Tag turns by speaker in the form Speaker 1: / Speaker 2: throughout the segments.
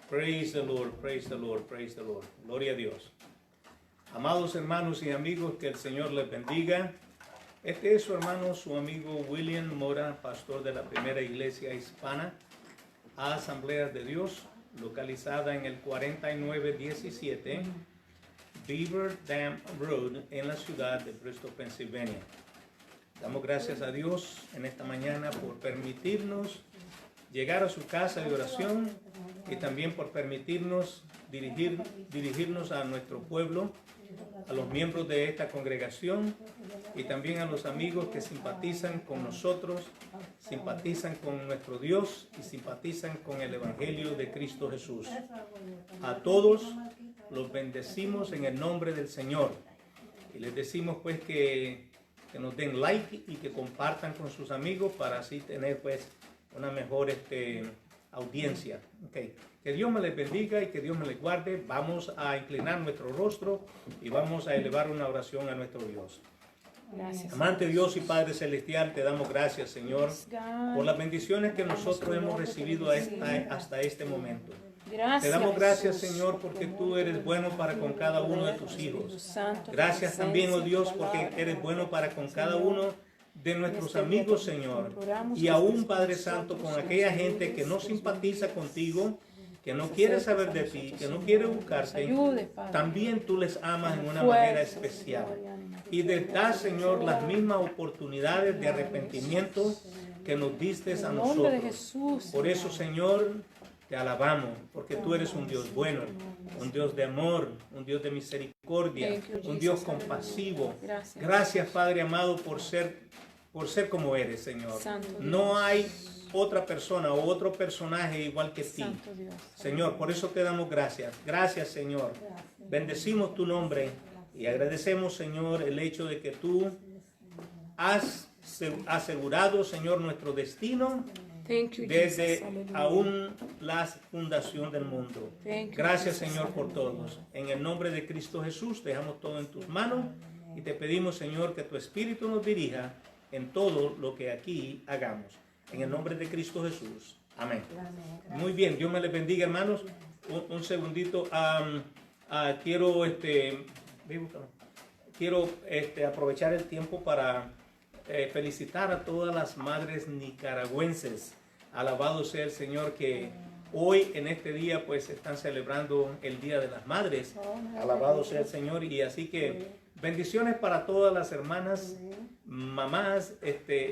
Speaker 1: Praise the Lord, praise the Lord, praise the Lord. Gloria a Dios. Amados hermanos y amigos, que el Señor les bendiga. Este es su hermano, su amigo William Mora, pastor de la primera iglesia hispana, Asamblea de Dios, localizada en el 4917 Beaver Dam Road, en la ciudad de Bristol, Pensilvania. Damos gracias a Dios en esta mañana por permitirnos llegar a su casa de oración y también por permitirnos dirigirnos a nuestro pueblo, a los miembros de esta congregación y también a los amigos que simpatizan con nosotros, simpatizan con nuestro Dios y simpatizan con el Evangelio de Cristo Jesús. A todos los bendecimos en el nombre del Señor y les decimos pues que nos den like y que compartan con sus amigos para así tener pues una mejor audiencia. Okay. Que Dios me les bendiga y que Dios me les guarde. Vamos a inclinar nuestro rostro y vamos a elevar una oración a nuestro Dios.
Speaker 2: Gracias.
Speaker 1: Amante Dios y Padre Celestial, te damos gracias, Señor, por las bendiciones que nosotros hemos recibido hasta este momento.
Speaker 2: Gracias,
Speaker 1: te damos gracias, Señor, porque tú eres bueno para con cada uno de tus hijos. Gracias también, oh Dios, porque eres bueno para con cada uno de nuestros amigos, Señor. Y aún, Padre Santo, con aquella gente que no simpatiza contigo, que no quiere saber de ti, que no quiere buscarte, también tú les amas en una manera especial. Y les das, Señor, las mismas oportunidades de arrepentimiento que nos diste a nosotros. Por eso, Señor, te alabamos, porque tú eres un Dios bueno, un Dios de amor, un Dios de misericordia, un Dios compasivo. Gracias, Padre amado, por ser como eres, Señor. No hay otra persona o otro personaje igual que ti. Señor, por eso te damos gracias. Gracias, Señor. Bendecimos tu nombre y agradecemos, Señor, el hecho de que tú has asegurado, Señor, nuestro destino desde aún la fundación del mundo. Gracias, Señor, por todos. En el nombre de Cristo Jesús, dejamos todo en tus manos y te pedimos, Señor, que tu Espíritu nos dirija en todo lo que aquí hagamos. En el nombre de Cristo Jesús. Amén. Muy bien, Dios me les bendiga, hermanos. Un segundito. Quiero aprovechar el tiempo para felicitar a todas las madres nicaragüenses. Alabado sea el Señor, que hoy en este día pues están celebrando el Día de las Madres. Alabado sea el Señor. Y así que bendiciones para todas las hermanas, mamás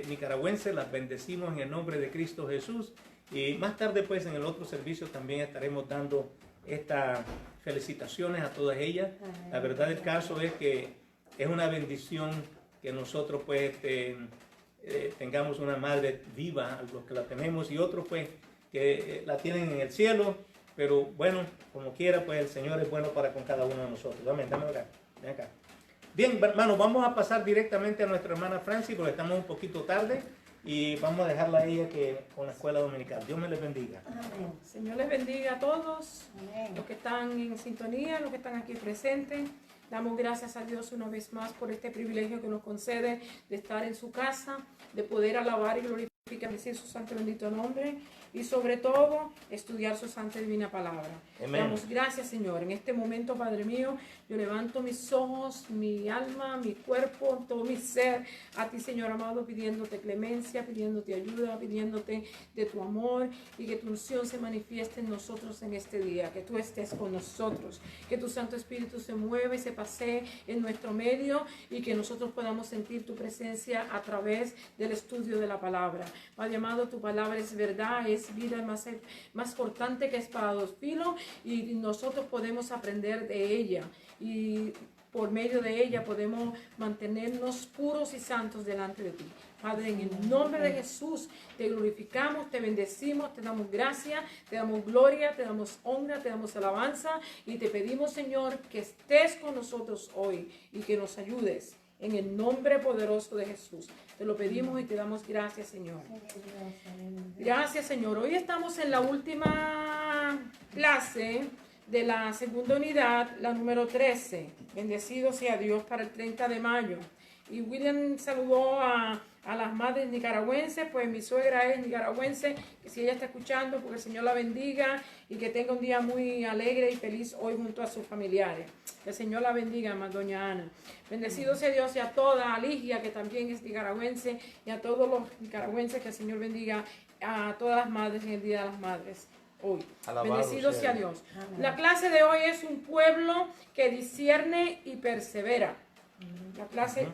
Speaker 1: nicaragüenses. Las bendecimos en el nombre de Cristo Jesús. Y más tarde pues en el otro servicio también estaremos dando estas felicitaciones a todas ellas. La verdad del caso es que es una bendición que nosotros pues tengamos una madre viva, los que la tenemos, y otros pues que la tienen en el cielo. Pero bueno, como quiera, pues el Señor es bueno para con cada uno de nosotros. Amén. Dame acá. Ven acá. Bien, hermanos, vamos a pasar directamente a nuestra hermana Francis porque estamos un poquito tarde y vamos a dejarla a ella con la escuela dominical. Dios me les bendiga.
Speaker 2: Amén. Señor les bendiga a todos. Amén. Los que están en sintonía, los que están aquí presentes. Damos gracias a Dios una vez más por este privilegio que nos concede de estar en su casa, de poder alabar y glorificar su santo y bendito nombre y sobre todo estudiar su santa y divina palabra.
Speaker 1: Amén.
Speaker 2: Damos gracias, Señor. En este momento, Padre mío, yo levanto mis ojos, mi alma, mi cuerpo, todo mi ser a ti, Señor amado, pidiéndote clemencia, pidiéndote ayuda, pidiéndote de tu amor y que tu unción se manifieste en nosotros en este día, que tú estés con nosotros, que tu Santo Espíritu se mueva y se pasee en nuestro medio y que nosotros podamos sentir tu presencia a través del estudio de la palabra. Padre amado, tu palabra es verdad, es vida más cortante que espada de dos filos y nosotros podemos aprender de ella y por medio de ella podemos mantenernos puros y santos delante de ti. Padre, en el nombre de Jesús te glorificamos, te bendecimos, te damos gracia, te damos gloria, te damos honra, te damos alabanza y te pedimos, Señor, que estés con nosotros hoy y que nos ayudes. En el nombre poderoso de Jesús. Te lo pedimos y te damos gracias, Señor. Gracias, Señor. Hoy estamos en la última clase de la segunda unidad, la número 13. Bendecido sea Dios para el 30 de mayo. Y William saludó a a las madres nicaragüenses, pues mi suegra es nicaragüense, que si ella está escuchando, porque el Señor la bendiga y que tenga un día muy alegre y feliz hoy junto a sus familiares. Que el Señor la bendiga, más doña Ana. Bendecido sea Dios y a toda Aligia, que también es nicaragüense, y a todos los nicaragüenses, que el Señor bendiga a todas las madres en el Día de las Madres. Hoy.
Speaker 1: Alabado
Speaker 2: Bendecido
Speaker 1: sea
Speaker 2: sea Dios. La clase de hoy es un pueblo que discierne y persevera. La clase,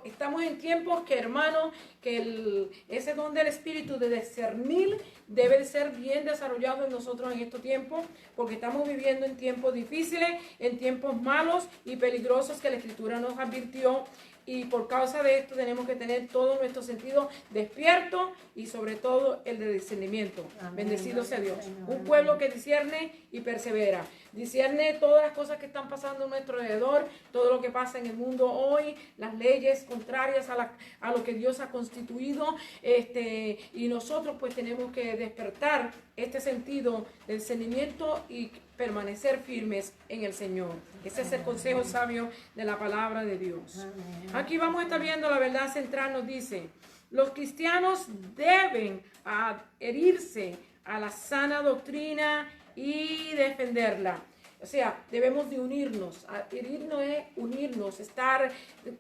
Speaker 2: estamos en tiempos que, hermano, que ese don del Espíritu de discernir debe de ser bien desarrollado en nosotros en estos tiempos, porque estamos viviendo en tiempos difíciles, en tiempos malos y peligrosos que la Escritura nos advirtió. Y por causa de esto tenemos que tener todo nuestro sentido despierto y sobre todo el de discernimiento. Amén. Bendecido sea Dios. Un pueblo que discierne y persevera. Discierne todas las cosas que están pasando a nuestro alrededor, todo lo que pasa en el mundo hoy, las leyes contrarias a lo que Dios ha constituido. Y nosotros pues tenemos que despertar este sentido de discernimiento y permanecer firmes en el Señor. Ese es el consejo sabio de la palabra de Dios. Aquí vamos a estar viendo la verdad central. Nos dice, los cristianos deben adherirse a la sana doctrina y defenderla. O sea, debemos de unirnos. Adherirnos es unirnos, estar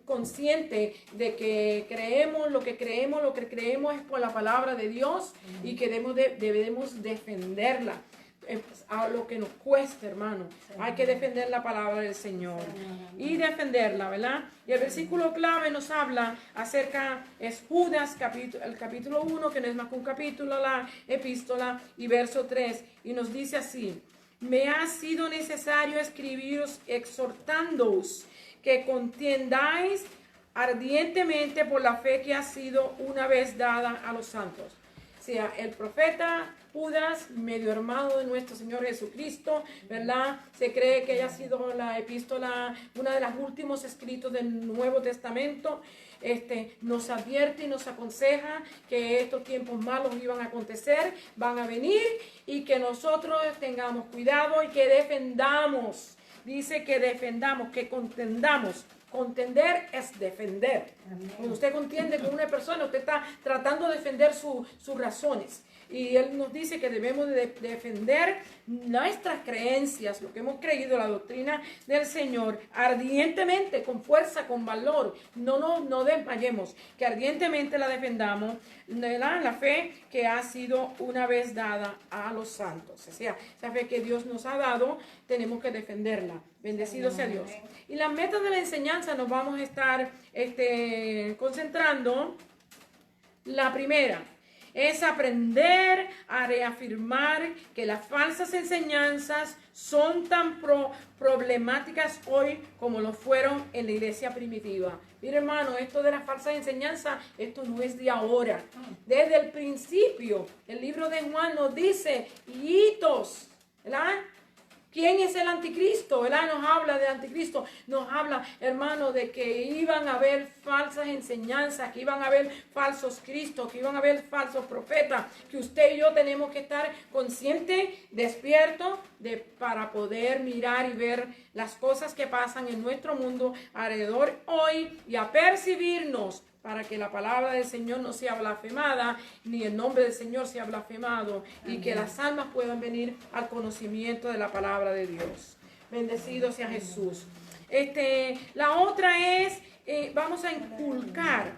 Speaker 2: consciente de que creemos lo que creemos es por la palabra de Dios y que debemos defenderla. A lo que nos cueste, hermano. Hay que defender la palabra del Señor y defenderla, ¿verdad? Y el versículo clave nos habla acerca, es Judas, el capítulo 1, que no es más que un capítulo, la epístola, y verso 3, y nos dice así: me ha sido necesario escribiros exhortándoos que contiendáis ardientemente por la fe que ha sido una vez dada a los santos. O sea, el profeta Judas, medio hermano de nuestro Señor Jesucristo, ¿verdad? Se cree que haya sido la epístola, una de los últimos escritos del Nuevo Testamento. Nos advierte y nos aconseja que estos tiempos malos iban a acontecer, van a venir, y que nosotros tengamos cuidado y que defendamos. Dice que defendamos, que contendamos. Contender es defender. Amén. Cuando usted contiende con una persona, usted está tratando de defender sus razones. Y Él nos dice que debemos de defender nuestras creencias, lo que hemos creído, la doctrina del Señor, ardientemente, con fuerza, con valor. No desmayemos, que ardientemente la defendamos, la fe que ha sido una vez dada a los santos. O sea, esa fe que Dios nos ha dado, tenemos que defenderla. Bendecido sea Dios. Y las metas de la enseñanza nos vamos a estar concentrando. La primera es aprender a reafirmar que las falsas enseñanzas son tan problemáticas hoy como lo fueron en la iglesia primitiva. Mire, hermano, esto de las falsas enseñanzas, esto no es de ahora. Desde el principio, el libro de Juan nos dice, hijitos, ¿verdad? ¿Quién es el anticristo? ¿Verdad? Nos habla de anticristo. Nos habla, hermano, de que iban a haber falsas enseñanzas, que iban a haber falsos cristos, que iban a haber falsos profetas, que usted y yo tenemos que estar conscientes, despiertos, para poder mirar y ver las cosas que pasan en nuestro mundo alrededor hoy y a percibirnos, para que la palabra del Señor no sea blasfemada, ni el nombre del Señor sea blasfemado. Amén. Y que las almas puedan venir al conocimiento de la palabra de Dios. Bendecido sea Jesús. La otra es, vamos a inculcar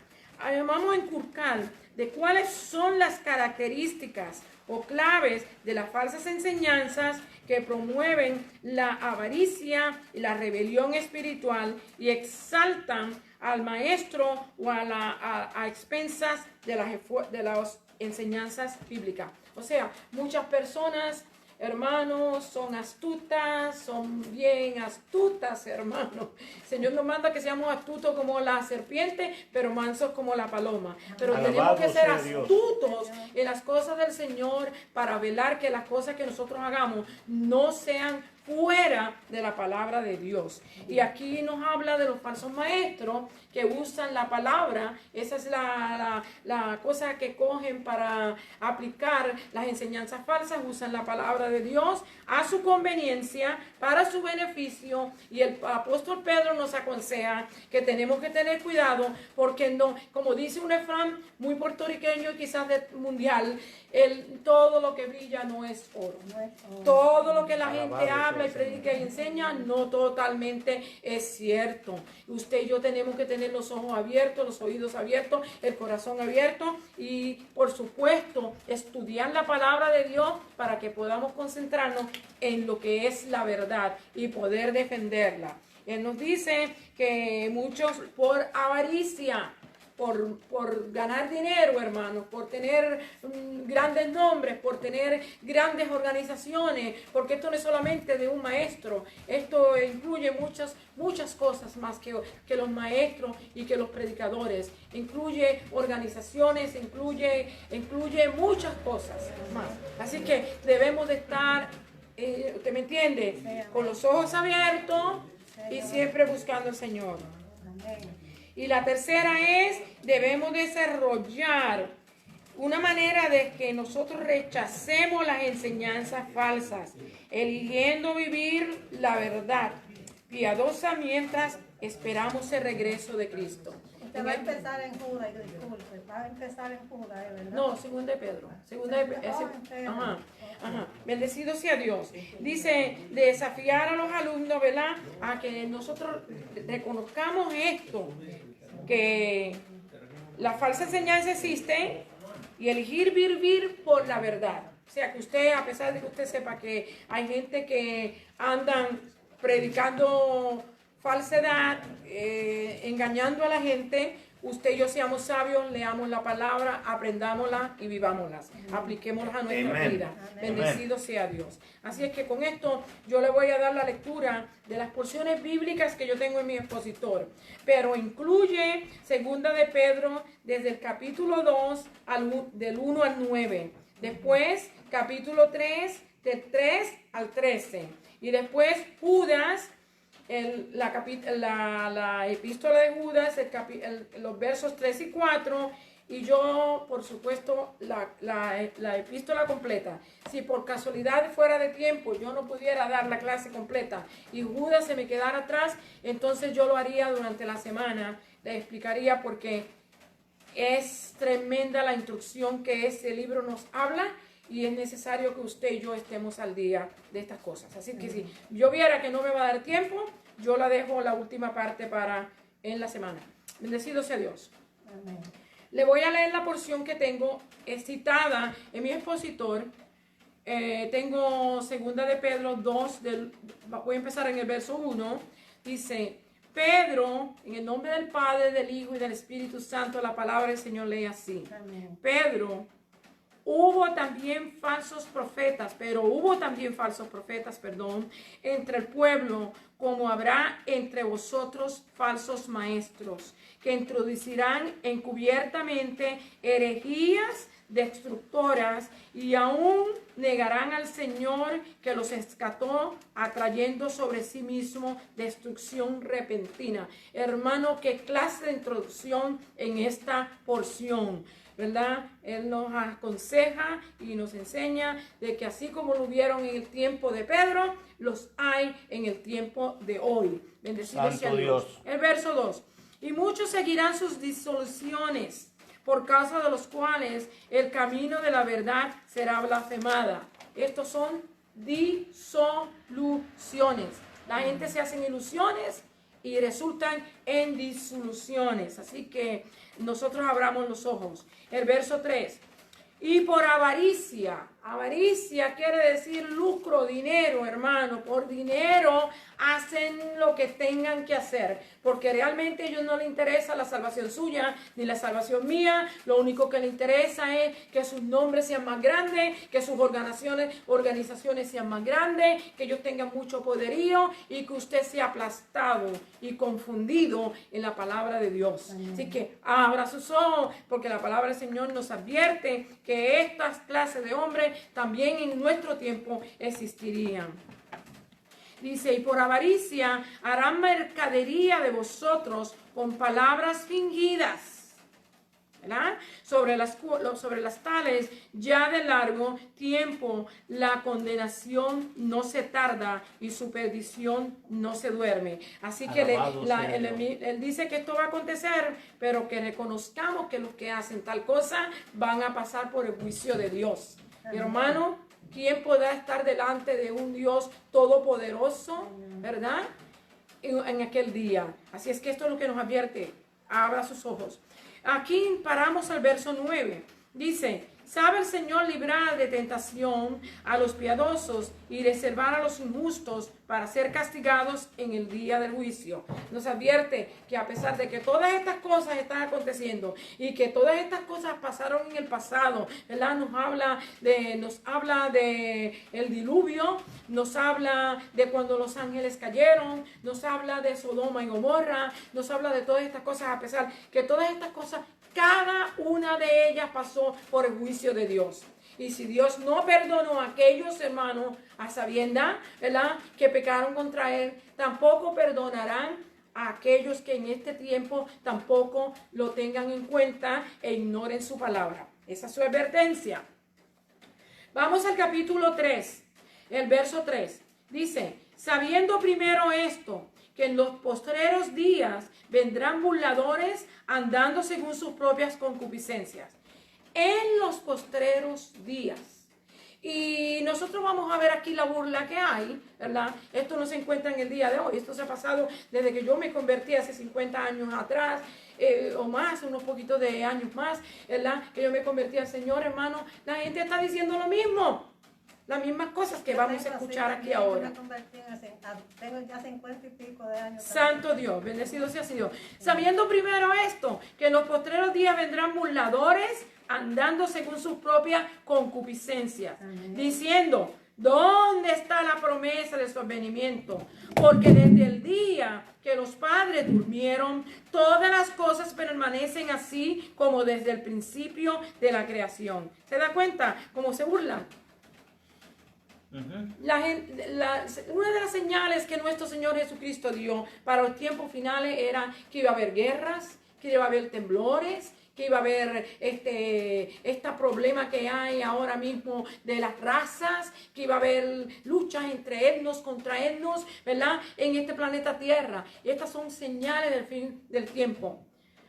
Speaker 2: de cuáles son las características o claves de las falsas enseñanzas que promueven la avaricia y la rebelión espiritual y exaltan al maestro o a expensas de las enseñanzas bíblicas. O sea, muchas personas, hermanos, son astutas, son bien astutas, hermanos. El Señor nos manda que seamos astutos como la serpiente, pero mansos como la paloma. Pero tenemos que ser astutos en las cosas del Señor para velar que las cosas que nosotros hagamos no sean fuera de la palabra de Dios. Y aquí nos habla de los falsos maestros que usan la palabra. Esa es la cosa que cogen para aplicar las enseñanzas falsas. Usan la palabra de Dios a su conveniencia, para su beneficio. Y el apóstol Pedro nos aconseja que tenemos que tener cuidado, porque no, como dice un refrán muy puertorriqueño y quizás mundial, todo lo que brilla no es oro. Todo lo que la gente habla y predica y enseña no totalmente es cierto. Usted y yo tenemos que tener los ojos abiertos, los oídos abiertos, el corazón abierto y por supuesto estudiar la palabra de Dios para que podamos concentrarnos en lo que es la verdad y poder defenderla. Él nos dice que muchos por avaricia, por ganar dinero, hermanos, por tener grandes nombres, por tener grandes organizaciones, porque esto no es solamente de un maestro, esto incluye muchas cosas más que los maestros y que los predicadores, incluye organizaciones, incluye muchas cosas más. Así que debemos de estar, ¿usted me entiende? Con los ojos abiertos y siempre buscando al Señor. Y la tercera es, debemos desarrollar una manera de que nosotros rechacemos las enseñanzas falsas, eligiendo vivir la verdad piadosa mientras esperamos el regreso de Cristo.
Speaker 3: Usted va a empezar en Judas, disculpe, va a empezar en Judas, ¿verdad?
Speaker 2: No, segunda de Pedro. Bendecido sea Dios. Dice, desafiar a los alumnos, ¿verdad? A que nosotros reconozcamos esto, que la falsa enseñanza existe y elegir vivir por la verdad. O sea, que usted, a pesar de que usted sepa que hay gente que andan predicando falsedad, engañando a la gente, usted y yo seamos sabios, leamos la palabra, aprendámosla y vivámosla. Apliquémosla a nuestra vida. Bendecido sea Dios. Así es que con esto yo le voy a dar la lectura de las porciones bíblicas que yo tengo en mi expositor. Pero incluye segunda de Pedro desde el capítulo 2 del 1 al 9. Después capítulo 3 del 3 al 13. Y después Judas, la epístola de Judas, los versos 3 y 4, y yo, por supuesto, la epístola completa. Si por casualidad fuera de tiempo yo no pudiera dar la clase completa y Judas se me quedara atrás, entonces yo lo haría durante la semana, le explicaría porque es tremenda la instrucción que ese libro nos habla. Y es necesario que usted y yo estemos al día de estas cosas. Así que si yo viera que no me va a dar tiempo, yo la dejo la última parte para en la semana. Bendecido sea Dios. Amén. Le voy a leer la porción que tengo citada en mi expositor. Tengo segunda de Pedro 2, voy a empezar en el verso 1. Dice, Pedro, en el nombre del Padre, del Hijo y del Espíritu Santo, la palabra del Señor lee así. Amén. Pedro, hubo también falsos profetas, entre el pueblo, como habrá entre vosotros falsos maestros, que introducirán encubiertamente herejías destructoras y aún negarán al Señor que los rescató, atrayendo sobre sí mismo destrucción repentina. Hermano, ¿qué clase de introducción en esta porción? ¿Verdad? Él nos aconseja y nos enseña de que así como lo hubieron en el tiempo de Pedro, los hay en el tiempo de hoy. Bendecido sea Dios. El verso 2. Y muchos seguirán sus disoluciones, por causa de los cuales el camino de la verdad será blasfemada. Estos son disoluciones. La gente se hace ilusiones y resultan en disoluciones. Así que nosotros abramos los ojos. El verso 3. Y por avaricia. Avaricia quiere decir lucro, dinero, hermano. Por dinero hacen lo que tengan que hacer. Porque realmente a ellos no les interesa la salvación suya ni la salvación mía. Lo único que les interesa es que sus nombres sean más grandes, que sus organizaciones sean más grandes, que ellos tengan mucho poderío y que usted sea aplastado y confundido en la palabra de Dios. Amén. Así que abra sus ojos, porque la palabra del Señor nos advierte que estas clases de hombres también en nuestro tiempo existirían. Dice, y por avaricia harán mercadería de vosotros con palabras fingidas. ¿Verdad? Sobre las tales, ya de largo tiempo, la condenación no se tarda y su perdición no se duerme. Así que él dice que esto va a acontecer, pero que reconozcamos que los que hacen tal cosa van a pasar por el juicio de Dios. Mi hermano, ¿quién podrá estar delante de un Dios todopoderoso, verdad? En aquel día. Así es que esto es lo que nos advierte. Abra sus ojos. Aquí paramos al verso 9. Dice, sabe el Señor librar de tentación a los piadosos y reservar a los injustos para ser castigados en el día del juicio. Nos advierte que a pesar de que todas estas cosas están aconteciendo y que todas estas cosas pasaron en el pasado, ¿verdad? Nos habla de el diluvio, nos habla de cuando los ángeles cayeron, nos habla de Sodoma y Gomorra, nos habla de todas estas cosas, a pesar que todas estas cosas, cada una de ellas pasó por el juicio de Dios. Y si Dios no perdonó a aquellos hermanos a sabienda, ¿verdad?, que pecaron contra Él, tampoco perdonarán a aquellos que en este tiempo tampoco lo tengan en cuenta e ignoren su palabra. Esa es su advertencia. Vamos al capítulo 3, el verso 3. Dice, sabiendo primero esto, que en los postreros días vendrán burladores andando según sus propias concupiscencias. En los postreros días. Y nosotros vamos a ver aquí la burla que hay, ¿verdad? Esto no se encuentra en el día de hoy. Esto se ha pasado desde que yo me convertí hace 50 años atrás, o más, unos poquitos de años más, ¿verdad? Que yo me convertí al Señor, hermano. La gente está diciendo lo mismo. Las mismas cosas que vamos a escuchar aquí ahora.
Speaker 3: Tengo ya 50 y pico de años.
Speaker 2: Santo Dios, bendecido sea Dios. Sabiendo primero esto, que en los postreros días vendrán burladores andando según sus propias concupiscencias, diciendo, ¿dónde está la promesa de su advenimiento? Porque desde el día que los padres durmieron, todas las cosas permanecen así como desde el principio de la creación. ¿Se da cuenta cómo se burlan? Una de las señales que nuestro Señor Jesucristo dio para los tiempos finales era que iba a haber guerras, que iba a haber temblores, que iba a haber este problema que hay ahora mismo de las razas, que iba a haber luchas entre etnos contra etnos, ¿verdad?, en este planeta Tierra. Y estas son señales del fin del tiempo.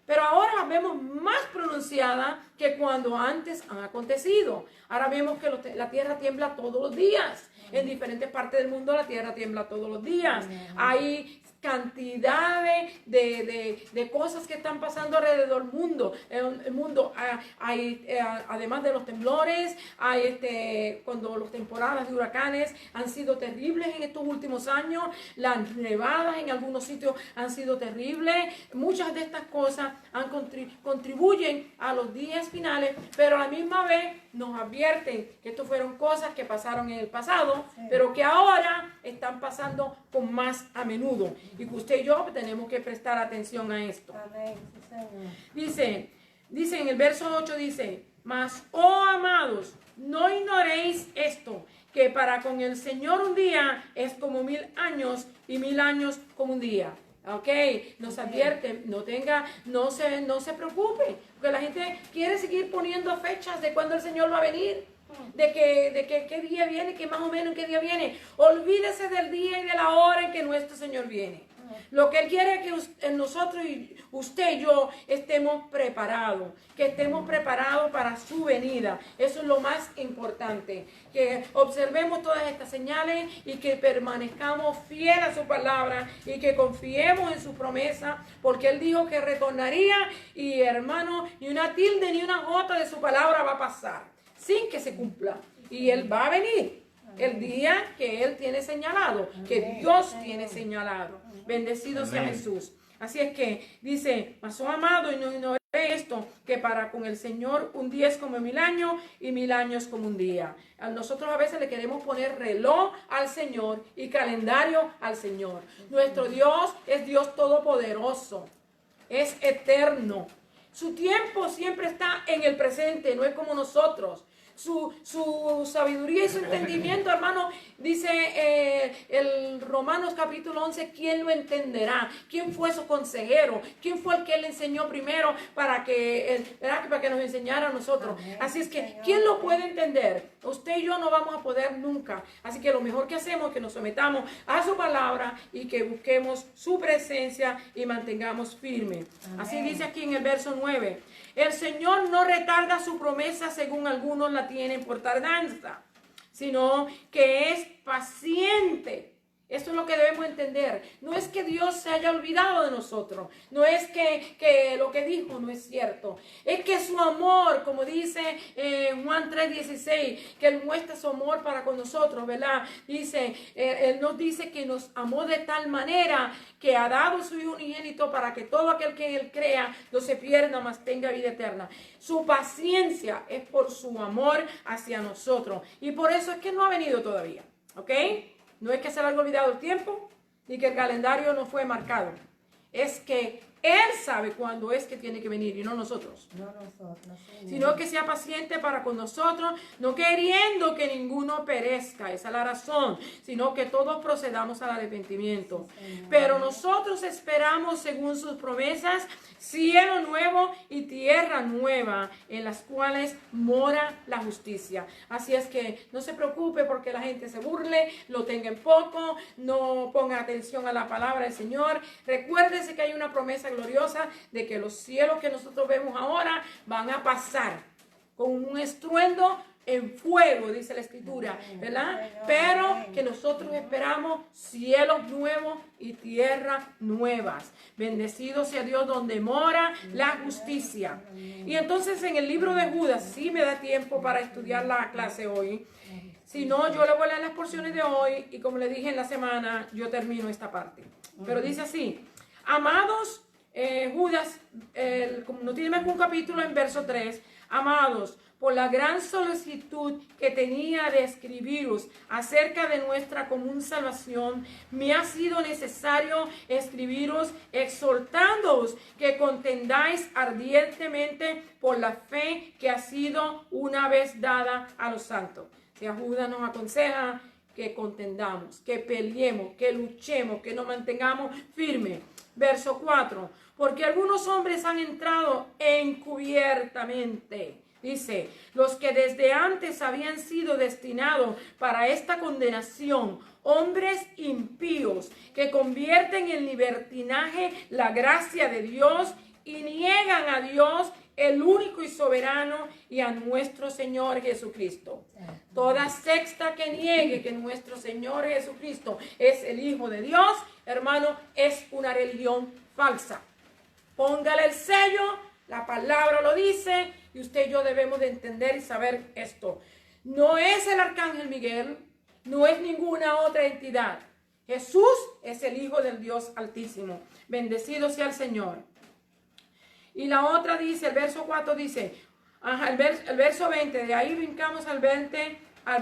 Speaker 2: Pero ahora las vemos más pronunciadas que cuando antes han acontecido. Ahora vemos que la tierra tiembla todos los días. En diferentes partes del mundo la tierra tiembla todos los días. Hay cantidades de cosas que están pasando alrededor del mundo. El mundo hay, además de los temblores, hay cuando las temporadas de huracanes han sido terribles en estos últimos años. Las nevadas en algunos sitios han sido terribles. Muchas de estas cosas contribuyen a los días finales, pero a la misma vez nos advierten que esto fueron cosas que pasaron en el pasado, pero que ahora están pasando con más a menudo. Y que usted y yo tenemos que prestar atención a esto.
Speaker 3: Amén.
Speaker 2: Dice en el verso 8, dice, mas, oh amados, no ignoréis esto, que para con el Señor un día es como 1000 años y 1000 años como un día. Ok, nos advierte, no se preocupe, porque la gente quiere seguir poniendo fechas de cuándo el Señor va a venir, de que qué día viene, que más o menos en qué día viene. Olvídese del día y de la hora en que nuestro Señor viene. Lo que Él quiere es que nosotros, usted y yo, estemos preparados, que estemos preparados para su venida. Eso es lo más importante, que observemos todas estas señales y que permanezcamos fieles a su palabra y que confiemos en su promesa, porque Él dijo que retornaría y, hermano, ni una tilde ni una jota de su palabra va a pasar sin que se cumpla. Y Él va a venir el día que Él tiene señalado, que Dios tiene señalado. Bendecido sea Jesús. Así es que dice, mas oh amado, y no ignoré esto, que para con el Señor un día es como 1000 años y 1000 años como un día. Nosotros a veces le queremos poner reloj al Señor y calendario al Señor. Nuestro Dios es Dios todopoderoso, es eterno. Su tiempo siempre está en el presente, no es como nosotros. su sabiduría y su entendimiento, hermano. Dice el Romanos capítulo 11, ¿quién lo entenderá? ¿Quién fue su consejero? ¿Quién fue el que le enseñó primero para que nos enseñara a nosotros? Así es que, ¿quién lo puede entender? Usted y yo no vamos a poder nunca. Así que lo mejor que hacemos es que nos sometamos a su palabra y que busquemos su presencia y mantengamos firme. Así dice aquí en el verso 9. El Señor no retarda su promesa según algunos la tienen por tardanza, sino que es paciente. Esto es lo que debemos entender. No es que Dios se haya olvidado de nosotros. No es que lo que dijo no es cierto. Es que su amor, como dice Juan 3:16, que Él muestra su amor para con nosotros, ¿verdad? Dice, Él nos dice que nos amó de tal manera que ha dado su Hijo unigénito para que todo aquel que Él crea no se pierda, mas tenga vida eterna. Su paciencia es por su amor hacia nosotros. Y por eso es que no ha venido todavía. ¿Ok? No es que se le haya olvidado el tiempo, ni que el calendario no fue marcado. Es que Él sabe cuándo es que tiene que venir y no nosotros.
Speaker 3: No nosotros,
Speaker 2: Sino que sea paciente para con nosotros, no queriendo que ninguno perezca. Esa es la razón. Sino que todos procedamos al arrepentimiento. Pero nosotros esperamos, según sus promesas, cielo nuevo y tierra nueva, en las cuales mora la justicia. Así es que no se preocupe porque la gente se burle, lo tenga en poco, no ponga atención a la palabra del Señor. Recuérdese que hay una promesa gloriosa de que los cielos que nosotros vemos ahora van a pasar con un estruendo en fuego, dice la Escritura, ¿verdad? Pero que nosotros esperamos cielos nuevos y tierras nuevas. Bendecido sea Dios donde mora la justicia. Y entonces en el libro de Judas, sí me da tiempo para estudiar la clase hoy. Si no, yo le voy a leer las porciones de hoy y como le dije en la semana, yo termino esta parte. Pero dice así, amados, Judas, no tiene más que un capítulo en verso 3, amados, por la gran solicitud que tenía de escribiros acerca de nuestra común salvación, me ha sido necesario escribiros exhortándoos que contendáis ardientemente por la fe que ha sido una vez dada a los santos. Si Judas nos aconseja que contendamos, que peleemos, que luchemos, que nos mantengamos firmes. Verso 4, porque algunos hombres han entrado encubiertamente. Dice, los que desde antes habían sido destinados para esta condenación, hombres impíos que convierten en libertinaje la gracia de Dios y niegan a Dios, el único y soberano, y a nuestro Señor Jesucristo. Toda secta que niegue que nuestro Señor Jesucristo es el Hijo de Dios, hermano, es una religión falsa. Póngale el sello, la palabra lo dice, y usted y yo debemos de entender y saber esto. No es el arcángel Miguel, no es ninguna otra entidad. Jesús es el Hijo del Dios Altísimo. Bendecido sea el Señor. Y la otra dice, el verso 4 dice, el verso 20, de ahí brincamos al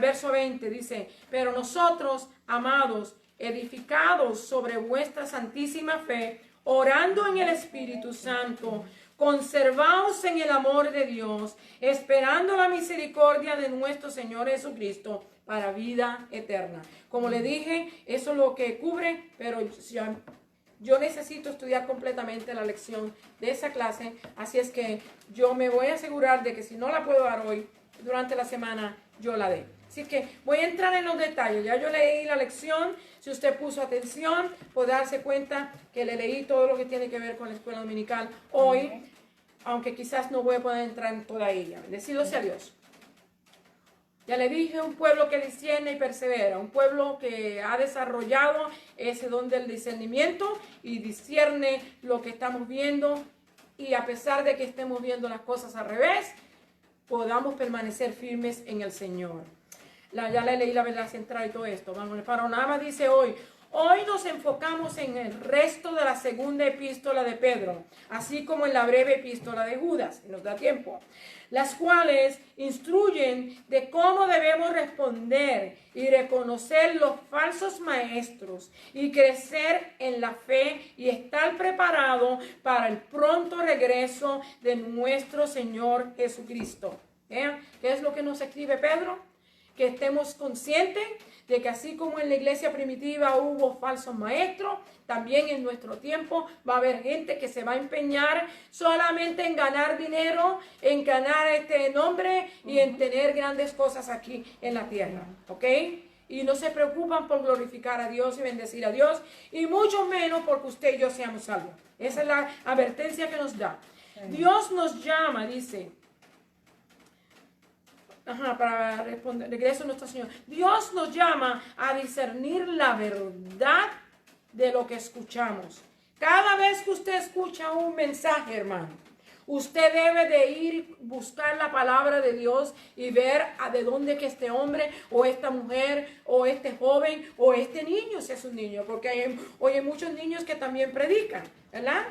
Speaker 2: verso 20, dice, pero nosotros, amados, edificados sobre vuestra santísima fe, orando en el Espíritu Santo, conservaos en el amor de Dios, esperando la misericordia de nuestro Señor Jesucristo para vida eterna. Como le dije, eso es lo que cubre, pero yo necesito estudiar completamente la lección de esa clase, así es que yo me voy a asegurar de que si no la puedo dar hoy, durante la semana, yo la dé. Así que voy a entrar en los detalles. Ya yo leí la lección. Si usted puso atención, puede darse cuenta que le leí todo lo que tiene que ver con la escuela dominical hoy, aunque quizás no voy a poder entrar en toda ella. Bendecido sea Dios. Ya le dije, un pueblo que discierne y persevera, un pueblo que ha desarrollado ese don del discernimiento y discierne lo que estamos viendo, y a pesar de que estemos viendo las cosas al revés, podamos permanecer firmes en el Señor. Ya le leí la verdad central y todo esto. Vamos, el panorama dice hoy nos enfocamos en el resto de la segunda epístola de Pedro, así como en la breve epístola de Judas, si nos da tiempo, las cuales instruyen de cómo debemos responder y reconocer los falsos maestros y crecer en la fe y estar preparado para el pronto regreso de nuestro Señor Jesucristo. ¿Vean? ¿Qué es lo que nos escribe Pedro? Que estemos conscientes de que así como en la iglesia primitiva hubo falsos maestros, también en nuestro tiempo va a haber gente que se va a empeñar solamente en ganar dinero, en ganar este nombre y en tener grandes cosas aquí en la tierra, ¿ok? Y no se preocupan por glorificar a Dios y bendecir a Dios, y mucho menos porque usted y yo seamos salvos. Esa es la advertencia que nos da. Dios nos llama, dice, para responder, regreso a nuestro Señor. Dios nos llama a discernir la verdad de lo que escuchamos. Cada vez que usted escucha un mensaje, hermano, usted debe de ir buscar la palabra de Dios y ver de dónde que este hombre o esta mujer o este joven o este niño, si es un niño, porque hay muchos niños que también predican, ¿verdad?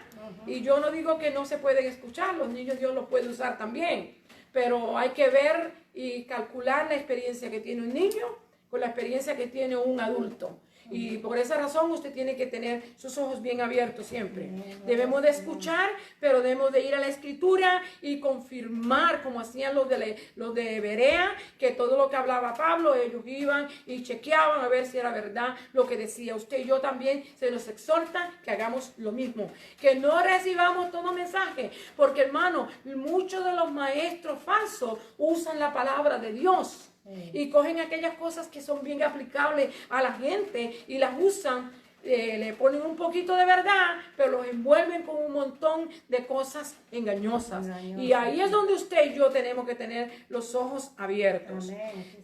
Speaker 2: Y yo no digo que no se pueden escuchar, los niños Dios los puede usar también, pero hay que ver y calcular la experiencia que tiene un niño con la experiencia que tiene un adulto. Y por esa razón usted tiene que tener sus ojos bien abiertos siempre. Debemos de escuchar, pero debemos de ir a la escritura y confirmar, como hacían los de Berea, que todo lo que hablaba Pablo, ellos iban y chequeaban a ver si era verdad lo que decía. Usted y yo también se nos exhorta que hagamos lo mismo, que no recibamos todo mensaje, porque hermano, muchos de los maestros falsos usan la palabra de Dios. Y cogen aquellas cosas que son bien aplicables a la gente y las usan, le ponen un poquito de verdad, pero los envuelven con un montón de cosas engañosas. Y ahí es donde usted y yo tenemos que tener los ojos abiertos.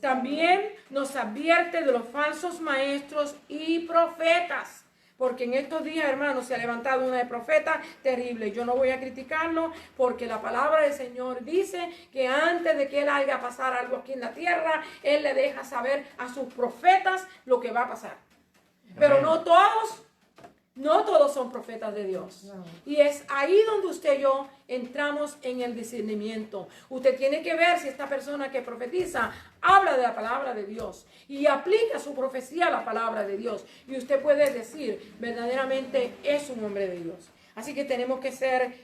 Speaker 2: También nos advierte de los falsos maestros y profetas. Porque en estos días, hermanos, se ha levantado una de profeta terrible. Yo no voy a criticarlo porque la palabra del Señor dice que antes de que Él haga pasar algo aquí en la tierra, Él le deja saber a sus profetas lo que va a pasar. Pero no todos son profetas de Dios. No. Y es ahí donde usted y yo entramos en el discernimiento. Usted tiene que ver si esta persona que profetiza habla de la palabra de Dios y aplica su profecía a la palabra de Dios. Y usted puede decir, verdaderamente es un hombre de Dios. Así que tenemos que ser,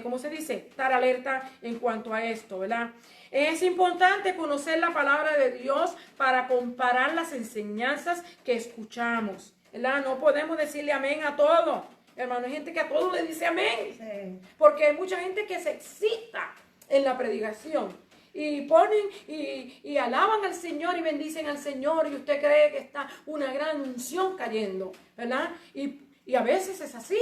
Speaker 2: ¿cómo se dice? Estar alerta en cuanto a esto, ¿verdad? Es importante conocer la palabra de Dios para comparar las enseñanzas que escuchamos, ¿verdad? No podemos decirle amén a todo. Hermano, hay gente que a todo le dice amén. Sí. Porque hay mucha gente que se excita en la predicación. Y ponen y alaban al Señor y bendicen al Señor. Y usted cree que está una gran unción cayendo, ¿verdad? Y a veces es así,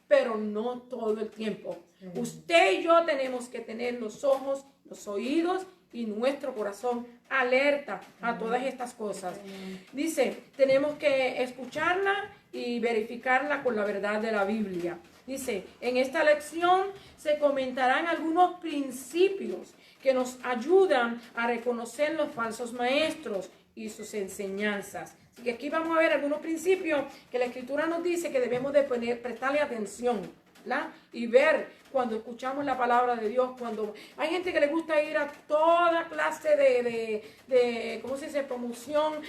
Speaker 2: pero no todo el tiempo. Sí. Usted y yo tenemos que tener los ojos, los oídos y nuestro corazón alerta a todas estas cosas. Dice, tenemos que escucharla y verificarla con la verdad de la Biblia. Dice, en esta lección se comentarán algunos principios que nos ayudan a reconocer los falsos maestros y sus enseñanzas. Así que aquí vamos a ver algunos principios que la Escritura nos dice que debemos de prestarle atención, ¿verdad? Y ver cuando escuchamos la palabra de Dios, cuando hay gente que le gusta ir a toda clase de ¿cómo se dice?, promoción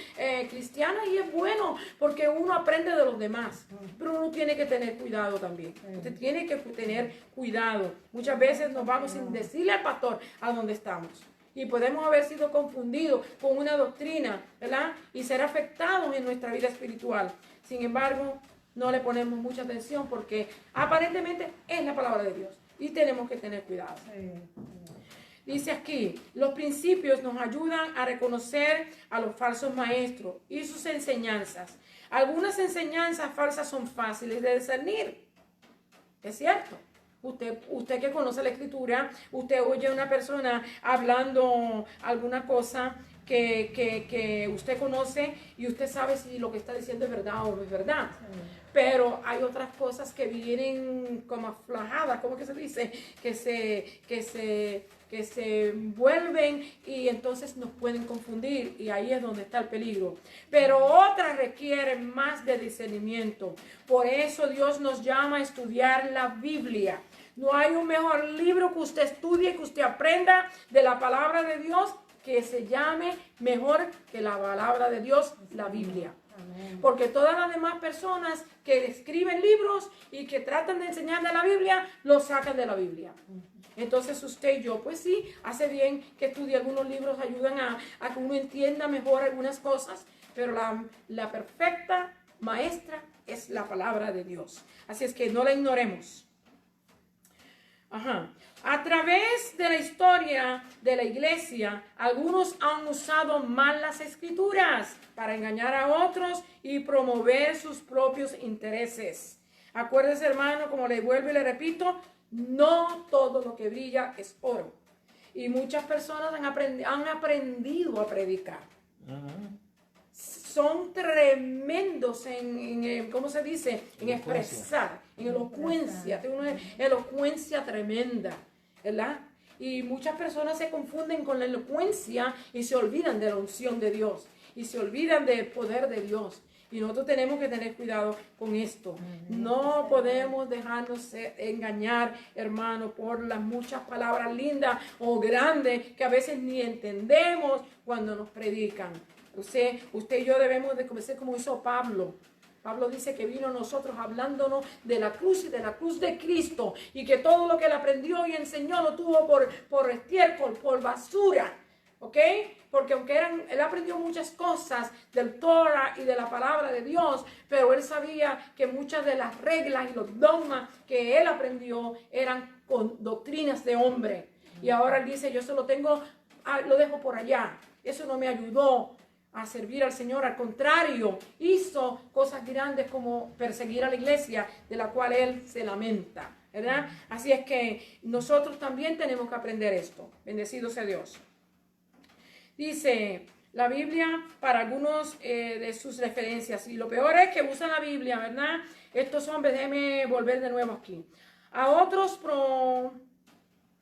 Speaker 2: cristiana, y es bueno porque uno aprende de los demás, pero uno tiene que tener cuidado también. Usted tiene que tener cuidado. Muchas veces nos vamos sin decirle al pastor a dónde estamos. Y podemos haber sido confundidos con una doctrina, ¿verdad? Y ser afectados en nuestra vida espiritual. Sin embargo, no le ponemos mucha atención porque aparentemente es la palabra de Dios y tenemos que tener cuidado. Dice aquí, los principios nos ayudan a reconocer a los falsos maestros y sus enseñanzas. Algunas enseñanzas falsas son fáciles de discernir. Es cierto. Usted que conoce la Escritura, usted oye a una persona hablando alguna cosa que usted conoce y usted sabe si lo que está diciendo es verdad o no es verdad. Pero hay otras cosas que vienen como aflajadas, ¿cómo que se dice? Que se envuelven y entonces nos pueden confundir, y ahí es donde está el peligro. Pero otras requieren más de discernimiento. Por eso Dios nos llama a estudiar la Biblia. No hay un mejor libro que usted estudie, que usted aprenda de la palabra de Dios que se llame mejor que la palabra de Dios, la Biblia. Porque todas las demás personas que escriben libros y que tratan de enseñar de la Biblia, lo sacan de la Biblia. Entonces usted y yo, pues sí, hace bien que estudie algunos libros, ayudan a que uno entienda mejor algunas cosas, pero la perfecta maestra es la palabra de Dios. Así es que no la ignoremos. A través de la historia de la iglesia, algunos han usado mal las escrituras para engañar a otros y promover sus propios intereses. Acuérdese, hermano, como le vuelvo y le repito, no todo lo que brilla es oro. Y muchas personas han aprendido a predicar. Son tremendos en ¿cómo se dice? En expresar, en elocuencia. Tiene una elocuencia tremenda, ¿verdad? Y muchas personas se confunden con la elocuencia y se olvidan de la unción de Dios. Y se olvidan del poder de Dios. Y nosotros tenemos que tener cuidado con esto. No podemos dejarnos engañar, hermano, por las muchas palabras lindas o grandes que a veces ni entendemos cuando nos predican. Usted y yo debemos de ser como hizo Pablo. Pablo dice que vino a nosotros hablándonos de la cruz y de la cruz de Cristo. Y que todo lo que él aprendió y enseñó lo tuvo por estiércol, por basura. ¿Ok? Porque aunque él aprendió muchas cosas del Torah y de la palabra de Dios, pero él sabía que muchas de las reglas y los dogmas que él aprendió eran con doctrinas de hombre. Y ahora él dice, yo se lo dejo por allá. Eso no me ayudó a servir al Señor. Al contrario, hizo cosas grandes como perseguir a la iglesia, de la cual él se lamenta, ¿verdad? Así es que nosotros también tenemos que aprender esto. Bendecido sea Dios. Dice la Biblia para algunos de sus referencias. Y lo peor es que usan la Biblia, ¿verdad? Estos hombres, déjenme volver de nuevo aquí. A otros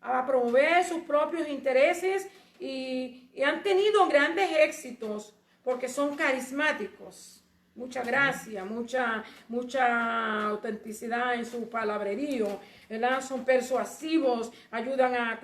Speaker 2: a promover sus propios intereses y han tenido grandes éxitos porque son carismáticos. Mucha gracia, mucha autenticidad en su palabrerío, ¿verdad? Son persuasivos, ayudan a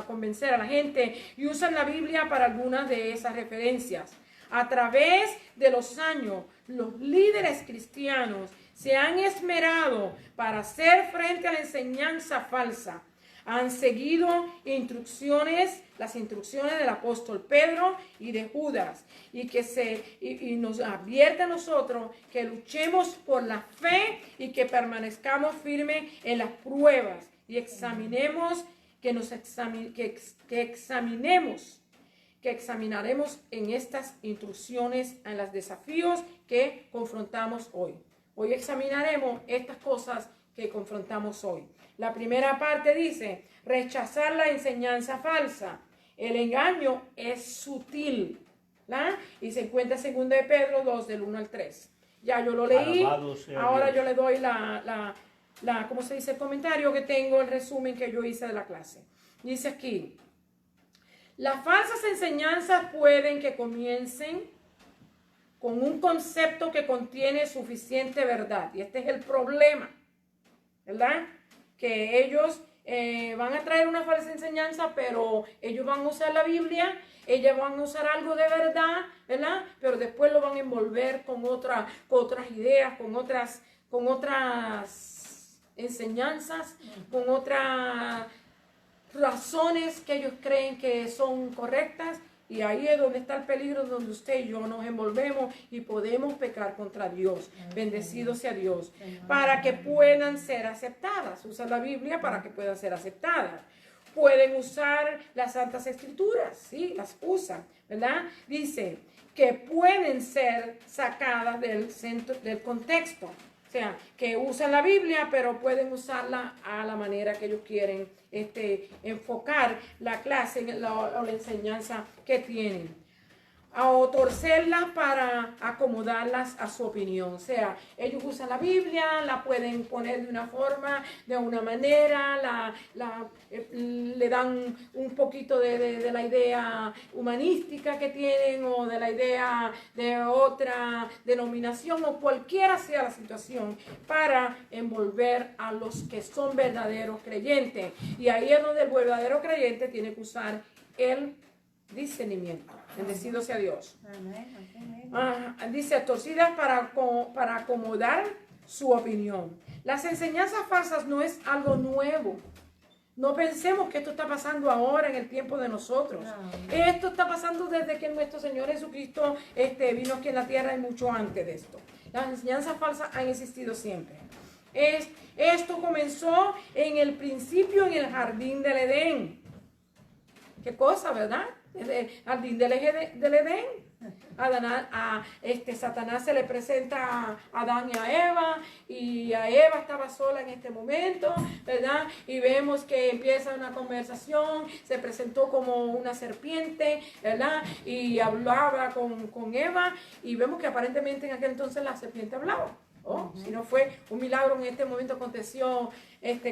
Speaker 2: convencer a la gente y usan la Biblia para algunas de esas referencias. A través de los años, los líderes cristianos se han esmerado para hacer frente a la enseñanza falsa. Han seguido las instrucciones del apóstol Pedro y de Judas, y nos advierte a nosotros que luchemos por la fe y que permanezcamos firmes en las pruebas y examinaremos en estas instrucciones, en los desafíos que confrontamos hoy. Hoy examinaremos estas cosas que confrontamos hoy. La primera parte dice, rechazar la enseñanza falsa. El engaño es sutil, ¿verdad? Y se encuentra en 2 de Pedro 2, del 1 al 3. Ya yo lo leí, ahora yo le doy ¿cómo se dice? El comentario que tengo, el resumen que yo hice de la clase. Dice aquí, las falsas enseñanzas pueden que comiencen con un concepto que contiene suficiente verdad. Y este es el problema, ¿verdad? Que ellos van a traer una falsa enseñanza, pero ellos van a usar la Biblia, ellos van a usar algo de verdad, ¿verdad? Pero después lo van a envolver con otras ideas, con otras enseñanzas, con otras razones que ellos creen que son correctas. Y ahí es donde está el peligro, donde usted y yo nos envolvemos y podemos pecar contra Dios. Bendecido sea Dios. Para que puedan ser aceptadas. Usa la Biblia para que puedan ser aceptadas. Pueden usar las Santas Escrituras, ¿sí? Las usan, ¿verdad? Dice que pueden ser sacadas del contexto. O sea, que usan la Biblia, pero pueden usarla a la manera que ellos quieren enfocar la clase o la enseñanza que tienen. O torcerla para acomodarlas a su opinión. O sea, ellos usan la Biblia, la pueden poner de una forma, de una manera, le dan un poquito de la idea humanística que tienen o de la idea de otra denominación o cualquiera sea la situación para envolver a los que son verdaderos creyentes. Y ahí es donde el verdadero creyente tiene que usar discernimiento. Bendecido sea Dios.
Speaker 3: Amén.
Speaker 2: Dice, torcidas para acomodar su opinión. Las enseñanzas falsas no es algo nuevo. No pensemos que esto está pasando ahora en el tiempo de nosotros.
Speaker 3: No.
Speaker 2: Esto está pasando desde que nuestro Señor Jesucristo vino aquí en la tierra y mucho antes de esto. Las enseñanzas falsas han existido siempre. Esto comenzó en el principio en el jardín del Edén. ¿Qué cosa, verdad? El jardín del Edén. Satanás se le presenta a Adán y a Eva estaba sola en este momento, ¿verdad? Y vemos que empieza una conversación, se presentó como una serpiente, ¿verdad? Y hablaba con Eva y vemos que aparentemente en aquel entonces la serpiente hablaba. Si no fue un milagro, en este momento aconteció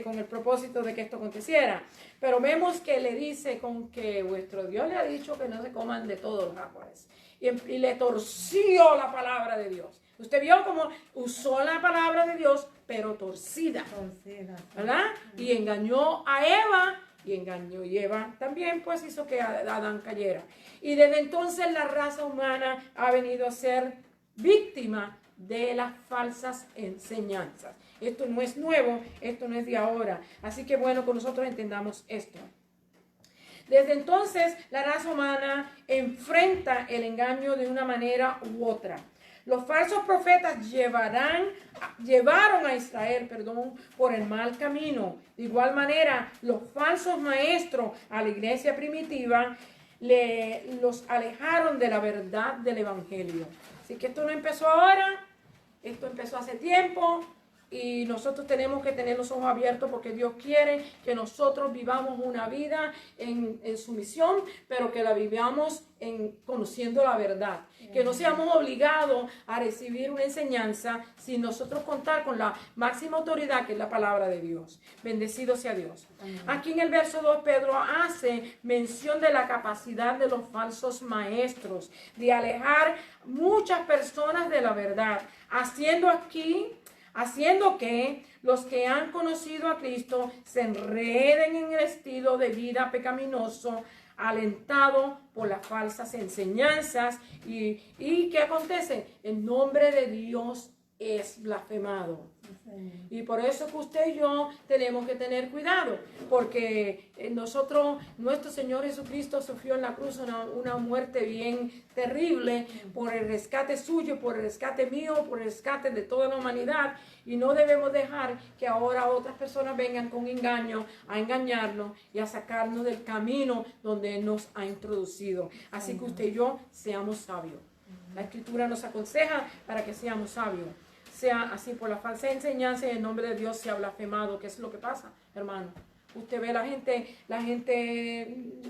Speaker 2: con el propósito de que esto aconteciera. Pero vemos que le dice con que vuestro Dios le ha dicho que no se coman de todos los árboles. Y le torció la palabra de Dios. Usted vio cómo usó la palabra de Dios, pero torcida. ¿Verdad? Y engañó a Eva. Y Eva también pues hizo que Adán cayera. Y desde entonces la raza humana ha venido a ser víctima de las falsas enseñanzas. Esto no es nuevo, esto no es de ahora. Así que bueno, que nosotros entendamos esto. Desde entonces, la raza humana enfrenta el engaño de una manera u otra. Los falsos profetas llevaron a Israel, por el mal camino. De igual manera, los falsos maestros a la iglesia primitiva los alejaron de la verdad del evangelio. Así que esto no empezó ahora, esto empezó hace tiempo. Y nosotros tenemos que tener los ojos abiertos porque Dios quiere que nosotros vivamos una vida en sumisión, pero que la vivamos conociendo la verdad. Que no seamos obligados a recibir una enseñanza sin nosotros contar con la máxima autoridad que es la palabra de Dios. Bendecido sea Dios. Aquí en el verso 2 Pedro hace mención de la capacidad de los falsos maestros de alejar muchas personas de la verdad, haciendo que los que han conocido a Cristo se enreden en el estilo de vida pecaminoso, alentado por las falsas enseñanzas. ¿Y qué acontece? El nombre de Dios es blasfemado. Y por eso que usted y yo tenemos que tener cuidado, porque nuestro Señor Jesucristo sufrió en la cruz una muerte bien terrible por el rescate suyo, por el rescate mío, por el rescate de toda la humanidad, y no debemos dejar que ahora otras personas vengan con engaño a engañarnos y a sacarnos del camino donde Él nos ha introducido. Así que usted y yo seamos sabios. La Escritura nos aconseja para que seamos sabios. Sea así, por la falsa enseñanza y el nombre de Dios sea blasfemado. ¿Qué es lo que pasa, hermano? Usted ve la gente,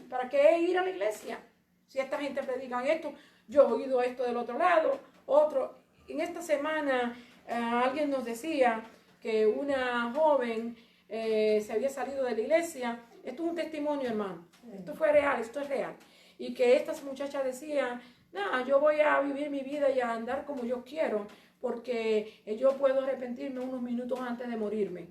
Speaker 2: ¿para qué ir a la iglesia? Si esta gente predican esto, yo he oído esto del otro lado, otro. En esta semana alguien nos decía que una joven se había salido de la iglesia. Esto es un testimonio, hermano. Esto fue real, esto es real. Y que estas muchachas decían, yo voy a vivir mi vida y a andar como yo quiero, porque yo puedo arrepentirme unos minutos antes de morirme.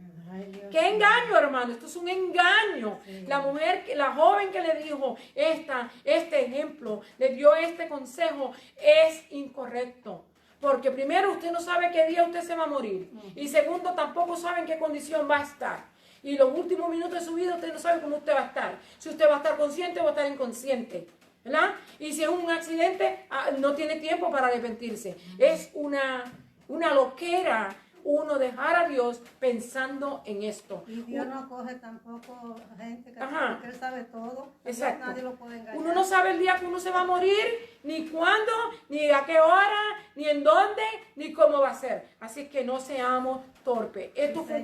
Speaker 2: ¡Qué engaño, hermano! Esto es un engaño. Sí. La joven que le dijo este ejemplo, le dio este consejo, es incorrecto. Porque primero, usted no sabe qué día usted se va a morir. Y segundo, tampoco sabe en qué condición va a estar. Y los últimos minutos de su vida, usted no sabe cómo usted va a estar. Si usted va a estar consciente o va a estar inconsciente, ¿verdad? Y si es un accidente, no tiene tiempo para arrepentirse. Es una loquera uno dejar a Dios pensando en esto.
Speaker 3: Y Dios no coge tampoco gente que Él sabe todo.
Speaker 2: Exacto.
Speaker 3: Nadie lo puede engañar.
Speaker 2: Uno no sabe el día que uno se va a morir, ni cuándo, ni a qué hora, ni en dónde, ni cómo va a ser. Así que no seamos torpes. Esto fue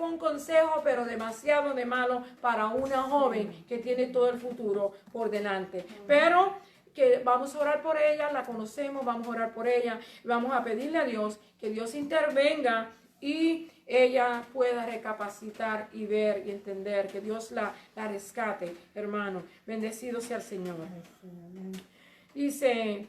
Speaker 2: un consejo, pero demasiado de malo para una joven que tiene todo el futuro por delante. Pero que vamos a orar por ella, la conocemos, vamos a orar por ella, vamos a pedirle a Dios que Dios intervenga y ella pueda recapacitar y ver y entender, que Dios la rescate, hermano. Bendecido sea el Señor. Dice,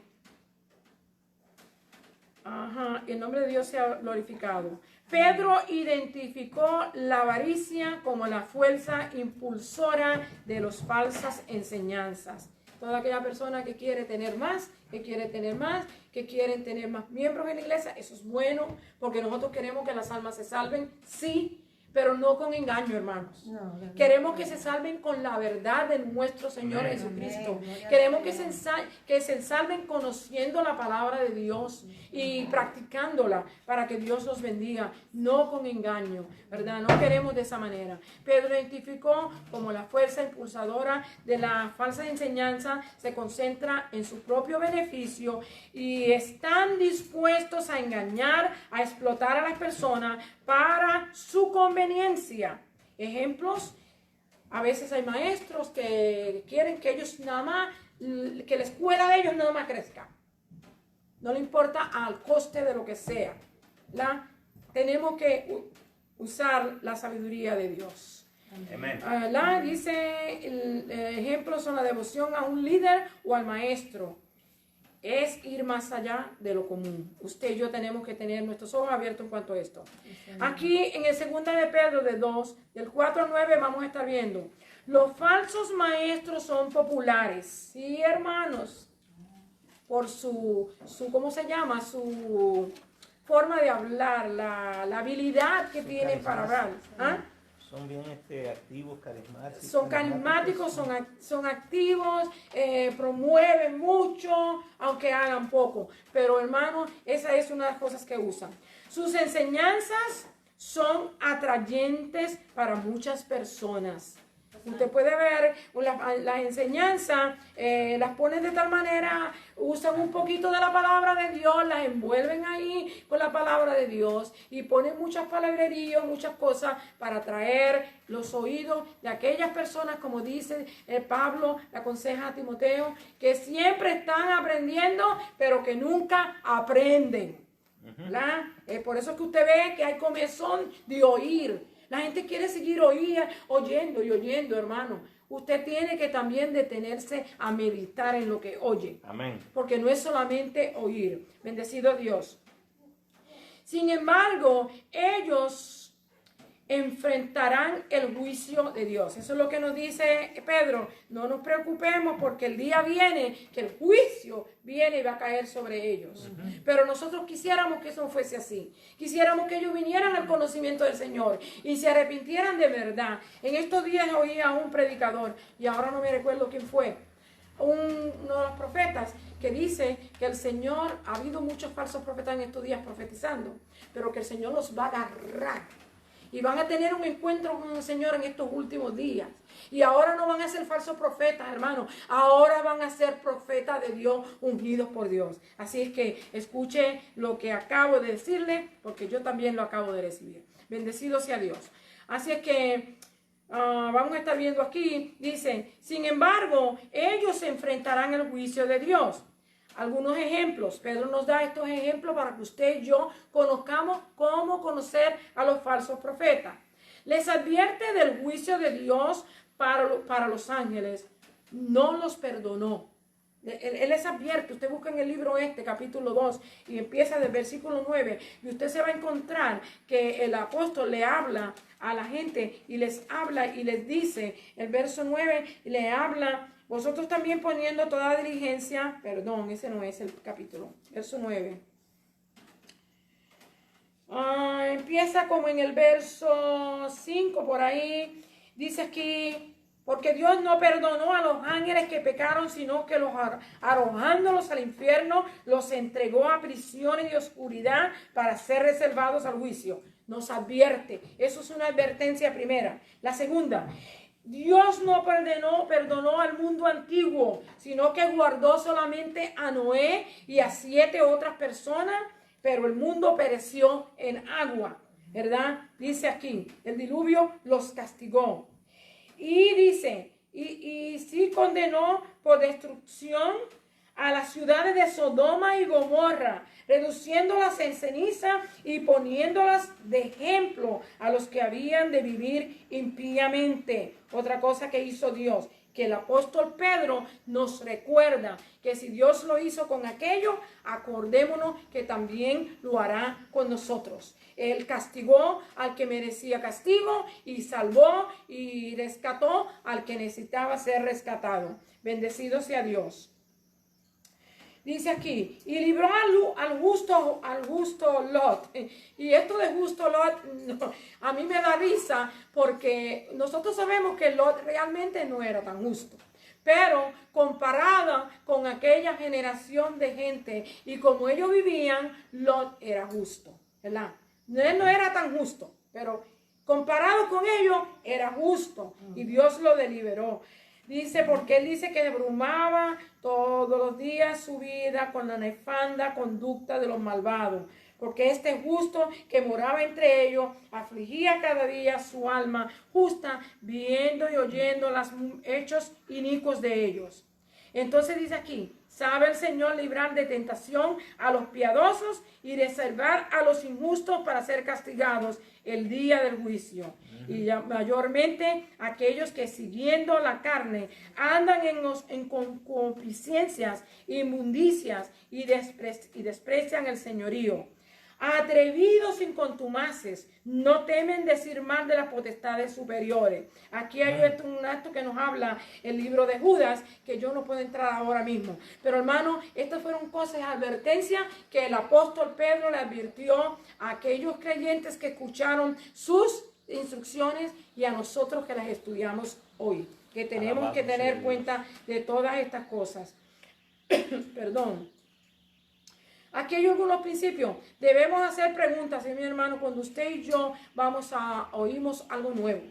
Speaker 2: Ajá, el nombre de Dios sea glorificado. Pedro identificó la avaricia como la fuerza impulsora de las falsas enseñanzas. Toda aquella persona que quiere tener más, que quiere tener más, que quieren tener más miembros en la iglesia, eso es bueno, porque nosotros queremos que las almas se salven, sí, pero no con engaño, hermanos. Queremos que se salven con la verdad de nuestro Señor Jesucristo. Queremos que se salven conociendo la palabra de Dios y practicándola para que Dios los bendiga, no con engaño, ¿verdad? No queremos de esa manera. Pedro identificó como la fuerza impulsadora de la falsa enseñanza, se concentra en su propio beneficio y están dispuestos a engañar, a explotar a las personas para su conveniencia. Ejemplos, a veces hay maestros que quieren que ellos nada más, que la escuela de ellos nada más crezca. No le importa al coste de lo que sea. Tenemos que usar la sabiduría de Dios.
Speaker 1: Amén.
Speaker 2: Dice, ejemplos son la devoción a un líder o al maestro. Es ir más allá de lo común. Usted y yo tenemos que tener nuestros ojos abiertos en cuanto a esto. Aquí en el 2 de Pedro de 2, del 4 al 9 vamos a estar viendo. Los falsos maestros son populares. Sí, hermanos. Por su ¿cómo se llama? Su forma de hablar, la habilidad que tienen para hablar. ¿Ah?
Speaker 1: Son bien activos, carismáticos.
Speaker 2: Son carismáticos, son activos, promueven mucho, aunque hagan poco. Pero hermanos, esa es una de las cosas que usan. Sus enseñanzas son atrayentes para muchas personas. Usted puede ver las enseñanzas, las ponen de tal manera, usan un poquito de la palabra de Dios, las envuelven ahí con la palabra de Dios y ponen muchas palabrerías, muchas cosas para atraer los oídos de aquellas personas, como dice Pablo, le aconseja a Timoteo, que siempre están aprendiendo, pero que nunca aprenden. Por eso es que usted ve que hay comezón de oír. La gente quiere seguir oyendo y oyendo, hermano. Usted tiene que también detenerse a meditar en lo que oye.
Speaker 1: Amén.
Speaker 2: Porque no es solamente oír. Bendecido Dios. Sin embargo, ellos enfrentarán el juicio de Dios. Eso es lo que nos dice Pedro. No nos preocupemos porque el día viene, que el juicio viene y va a caer sobre ellos. Pero nosotros quisiéramos que eso fuese así. Quisiéramos que ellos vinieran al conocimiento del Señor y se arrepintieran de verdad. En estos días oí a un predicador, y ahora no me recuerdo quién fue, uno de los profetas, que dice que el Señor, ha habido muchos falsos profetas en estos días profetizando, pero que el Señor los va a agarrar. Y van a tener un encuentro con el Señor en estos últimos días. Y ahora no van a ser falsos profetas, hermanos. Ahora van a ser profetas de Dios, ungidos por Dios. Así es que escuche lo que acabo de decirle, porque yo también lo acabo de recibir. Bendecido sea Dios. Así es que vamos a estar viendo aquí. Dice, sin embargo, ellos se enfrentarán al juicio de Dios. Algunos ejemplos. Pedro nos da estos ejemplos para que usted y yo conozcamos cómo conocer a los falsos profetas. Les advierte del juicio de Dios para los ángeles. No los perdonó. Él les advierte. Usted busca en el libro capítulo 2, y empieza del versículo 9. Y usted se va a encontrar que el apóstol le habla a la gente y les habla y les dice, el verso 9, le habla. Vosotros también poniendo toda diligencia, perdón, ese no es el capítulo, verso 9. Empieza como en el verso 5 por ahí, dice aquí, porque Dios no perdonó a los ángeles que pecaron, sino que los arrojándolos al infierno, los entregó a prisiones de oscuridad para ser reservados al juicio. Nos advierte, eso es una advertencia primera. La segunda, Dios no perdonó al mundo antiguo, sino que guardó solamente a Noé y a 7 otras personas, pero el mundo pereció en agua, ¿verdad? Dice aquí, el diluvio los castigó. Y dice, y sí condenó por destrucción a las ciudades de Sodoma y Gomorra, reduciéndolas en ceniza y poniéndolas de ejemplo a los que habían de vivir impíamente. Otra cosa que hizo Dios, que el apóstol Pedro nos recuerda que si Dios lo hizo con aquello, acordémonos que también lo hará con nosotros. Él castigó al que merecía castigo y salvó y rescató al que necesitaba ser rescatado. Bendecido sea Dios. Dice aquí, y libró al justo Lot. Y esto de justo Lot, no, a mí me da risa porque nosotros sabemos que Lot realmente no era tan justo. Pero comparada con aquella generación de gente y como ellos vivían, Lot era justo, ¿verdad? Él no era tan justo, pero comparado con ellos, era justo y Dios lo deliberó. Dice, porque él dice que abrumaba todos los días su vida con la nefanda conducta de los malvados. Porque este justo que moraba entre ellos afligía cada día su alma justa, viendo y oyendo los hechos inicuos de ellos. Entonces dice aquí, sabe el Señor librar de tentación a los piadosos y reservar a los injustos para ser castigados el día del juicio. Y mayormente aquellos que siguiendo la carne andan en concupiscencias, inmundicias y desprecian el señorío. Atrevidos sin contumaces, no temen decir mal de las potestades superiores. Aquí hay un acto que nos habla el libro de Judas, que yo no puedo entrar ahora mismo. Pero hermano, estas fueron cosas, advertencias que el apóstol Pedro le advirtió a aquellos creyentes que escucharon sus instrucciones y a nosotros que las estudiamos hoy. Que tenemos que tener cuenta de todas estas cosas. Perdón. Aquí hay algunos principios. Debemos hacer preguntas, mi hermano, cuando usted y yo oímos algo nuevo.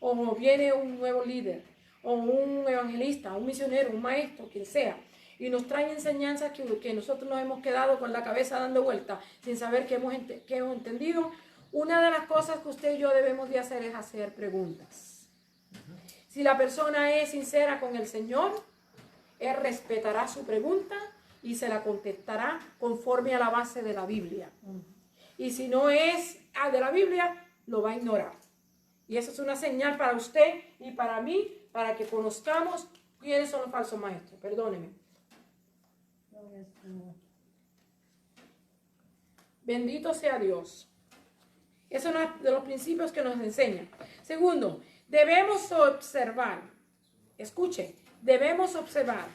Speaker 2: O viene un nuevo líder, o un evangelista, un misionero, un maestro, quien sea. Y nos trae enseñanzas que nosotros nos hemos quedado con la cabeza dando vueltas, sin saber qué hemos entendido. Una de las cosas que usted y yo debemos de hacer es hacer preguntas. Si la persona es sincera con el Señor, Él respetará su pregunta y se la contestará conforme a la base de la Biblia. Y si no es de la Biblia, lo va a ignorar. Y eso es una señal para usted y para mí, para que conozcamos quiénes son los falsos maestros. Perdóneme. Bendito sea Dios. Eso es uno de los principios que nos enseña. Segundo, debemos observar. Escuche, debemos observar.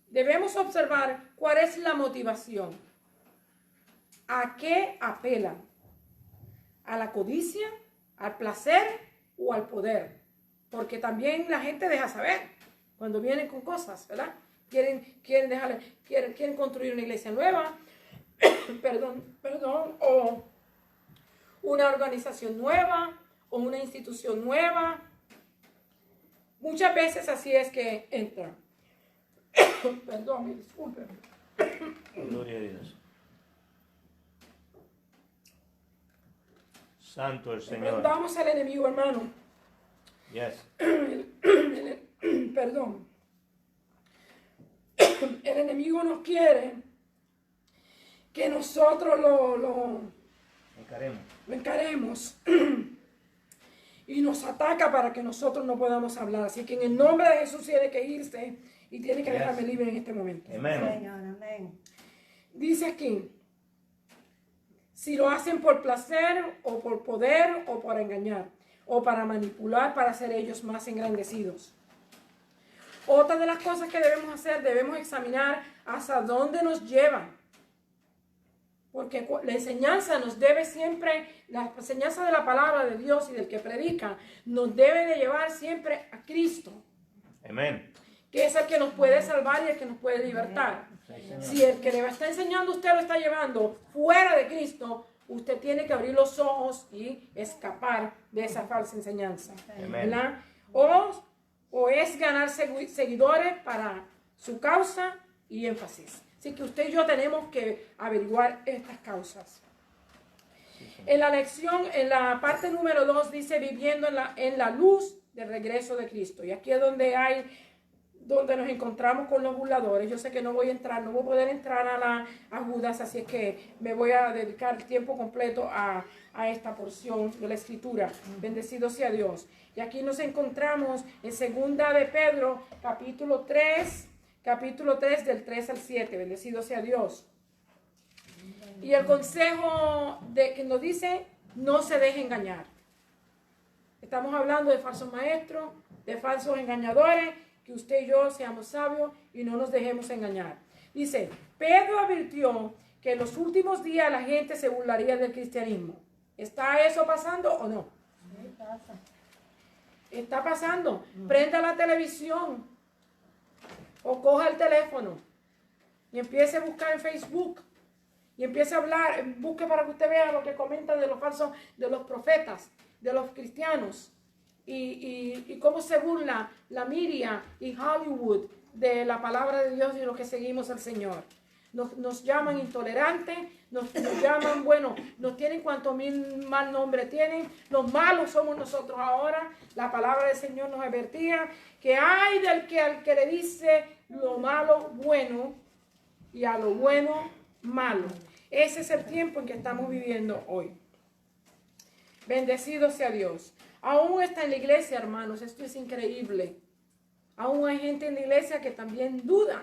Speaker 2: Debemos observar cuál es la motivación. ¿A qué apelan? ¿A la codicia, al placer o al poder? Porque también la gente deja saber cuando vienen con cosas, ¿verdad? Quieren construir una iglesia nueva, o una organización nueva, o una institución nueva. Muchas veces así es que entran. Perdón, me disculpen.
Speaker 1: Gloria a Dios. Santo el Señor.
Speaker 2: Preguntamos al enemigo, hermano.
Speaker 1: Yes.
Speaker 2: Perdón. El enemigo no quiere que nosotros lo encaremos. Y nos ataca para que nosotros no podamos hablar. Así que en el nombre de Jesús tiene que irse y tiene que dejarme libre en este momento.
Speaker 3: Amén.
Speaker 2: Dice aquí, si lo hacen por placer o por poder o por engañar o para manipular para hacer ellos más engrandecidos. Otra de las cosas que debemos hacer, debemos examinar hasta dónde nos llevan. Porque la enseñanza nos debe siempre, la enseñanza de la palabra de Dios y del que predica, nos debe de llevar siempre a Cristo.
Speaker 1: Amén.
Speaker 2: Que es el que nos puede salvar y el que nos puede libertar. Si el que le está enseñando usted lo está llevando fuera de Cristo, usted tiene que abrir los ojos y escapar de esa falsa enseñanza. ¿Verdad? O es ganar seguidores para su causa y énfasis. Así que usted y yo tenemos que averiguar estas causas. En la lección, en la parte número 2 dice viviendo en la luz del regreso de Cristo. Y aquí es donde hay donde nos encontramos con los burladores. Yo sé que no voy a poder entrar a Judas, así es que me voy a dedicar tiempo completo a esta porción de la Escritura. Bendecido sea Dios. Y aquí nos encontramos en segunda de Pedro, capítulo 3 del 3 al 7. Bendecido sea Dios. Y el consejo que nos dice, no se deje engañar. Estamos hablando de falsos maestros, de falsos engañadores, que usted y yo seamos sabios y no nos dejemos engañar. Dice, Pedro advirtió que en los últimos días la gente se burlaría del cristianismo. ¿Está eso pasando o no?
Speaker 3: Sí, pasa.
Speaker 2: Está pasando. Prenda la televisión o coja el teléfono y empiece a buscar en Facebook y empiece a hablar, busque para que usted vea lo que comentan de los falsos, de los profetas, de los cristianos. Y cómo se burla la media y Hollywood de la palabra de Dios y los que seguimos al Señor. Nos llaman intolerantes, nos llaman, bueno, nos tienen cuanto mil mal nombre tienen. Los malos somos nosotros ahora. La palabra del Señor nos advertía que hay del que al que le dice lo malo bueno y a lo bueno malo. Ese es el tiempo en que estamos viviendo hoy. Bendecido sea Dios. Aún está en la iglesia, hermanos, esto es increíble. Aún hay gente en la iglesia que también dudan.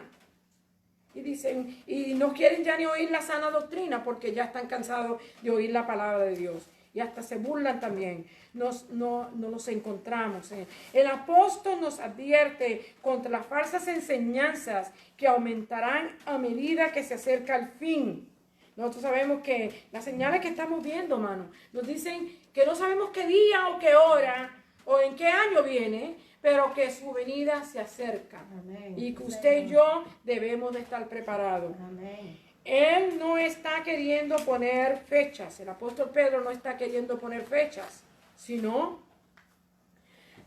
Speaker 2: Y dicen, y no quieren ya ni oír la sana doctrina porque ya están cansados de oír la palabra de Dios. Y hasta se burlan también. No nos encontramos. El apóstol nos advierte contra las falsas enseñanzas que aumentarán a medida que se acerca el fin. Nosotros sabemos que las señales que estamos viendo, hermano, nos dicen que no sabemos qué día o qué hora o en qué año viene, pero que su venida se acerca. Amén. Y que usted y yo debemos de estar preparados. Amén. Él no está queriendo poner fechas, el apóstol Pedro no está queriendo poner fechas, sino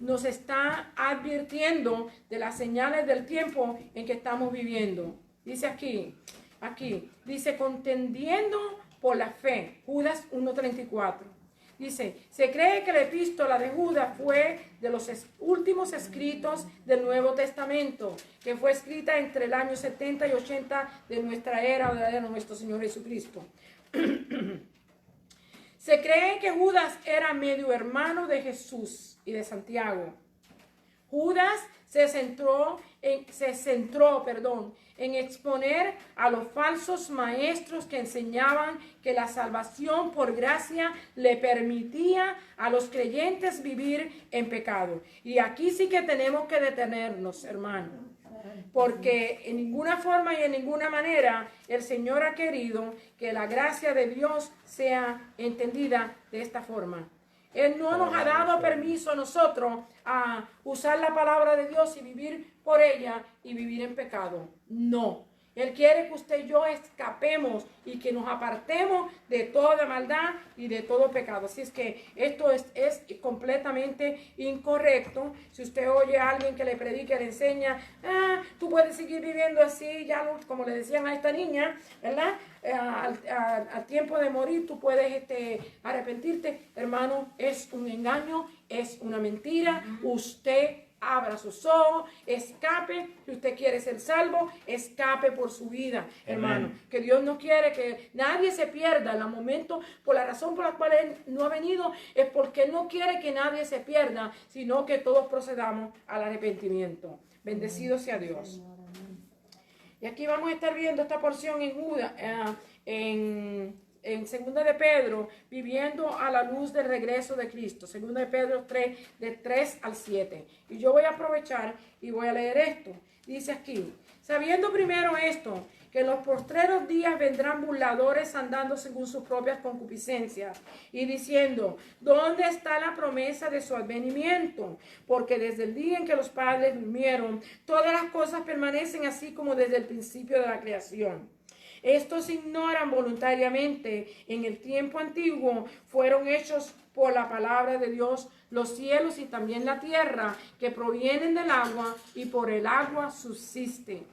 Speaker 2: nos está advirtiendo de las señales del tiempo en que estamos viviendo. Dice aquí, dice, contendiendo por la fe, Judas 1:34. Dice, se cree que la epístola de Judas fue de los últimos escritos del Nuevo Testamento, que fue escrita entre el año 70 y 80 de nuestra era, de nuestro Señor Jesucristo. Se cree que Judas era medio hermano de Jesús y de Santiago. Judas se centró en exponer a los falsos maestros que enseñaban que la salvación por gracia le permitía a los creyentes vivir en pecado. Y aquí sí que tenemos que detenernos, hermano, porque en ninguna forma y en ninguna manera el Señor ha querido que la gracia de Dios sea entendida de esta forma. Él no nos ha dado permiso a nosotros a usar la palabra de Dios y vivir por ella y vivir en pecado. No. Él quiere que usted y yo escapemos y que nos apartemos de toda maldad y de todo pecado. Así es que esto es completamente incorrecto. Si usted oye a alguien que le predique, le enseña, tú puedes seguir viviendo así, ya como le decían a esta niña, ¿verdad? Al tiempo de morir tú puedes arrepentirte. Hermano, es un engaño, es una mentira. Usted abra sus ojos, escape. Si usted quiere ser salvo, escape por su vida, hermano. Amen. Que Dios no quiere que nadie se pierda en el momento, por la razón por la cual Él no ha venido, es porque no quiere que nadie se pierda, sino que todos procedamos al arrepentimiento. Bendecido sea Dios. Y aquí vamos a estar viendo esta porción en Judas, en segunda de Pedro, viviendo a la luz del regreso de Cristo. Segunda de Pedro 3, de 3 al 7. Y yo voy a aprovechar y voy a leer esto. Dice aquí, sabiendo primero esto, que en los postreros días vendrán burladores andando según sus propias concupiscencias y diciendo, ¿dónde está la promesa de su advenimiento? Porque desde el día en que los padres durmieron, todas las cosas permanecen así como desde el principio de la creación. Estos ignoran voluntariamente en el tiempo antiguo, fueron hechos por la palabra de Dios los cielos y también la tierra, que provienen del agua y por el agua subsisten.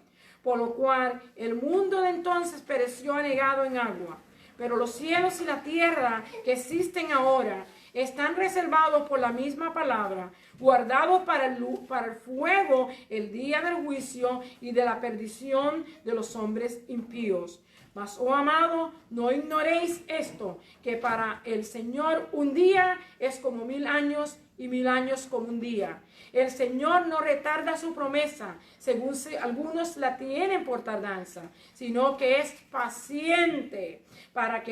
Speaker 2: Por lo cual el mundo de entonces pereció anegado en agua. Pero los cielos y la tierra que existen ahora están reservados por la misma palabra, guardados para el fuego el día del juicio y de la perdición de los hombres impíos. Mas, oh amado, no ignoréis esto, que para el Señor un día es como 1000 años y 1000 años como un día. El Señor no retarda su promesa, según algunos la tienen por tardanza, sino que es paciente para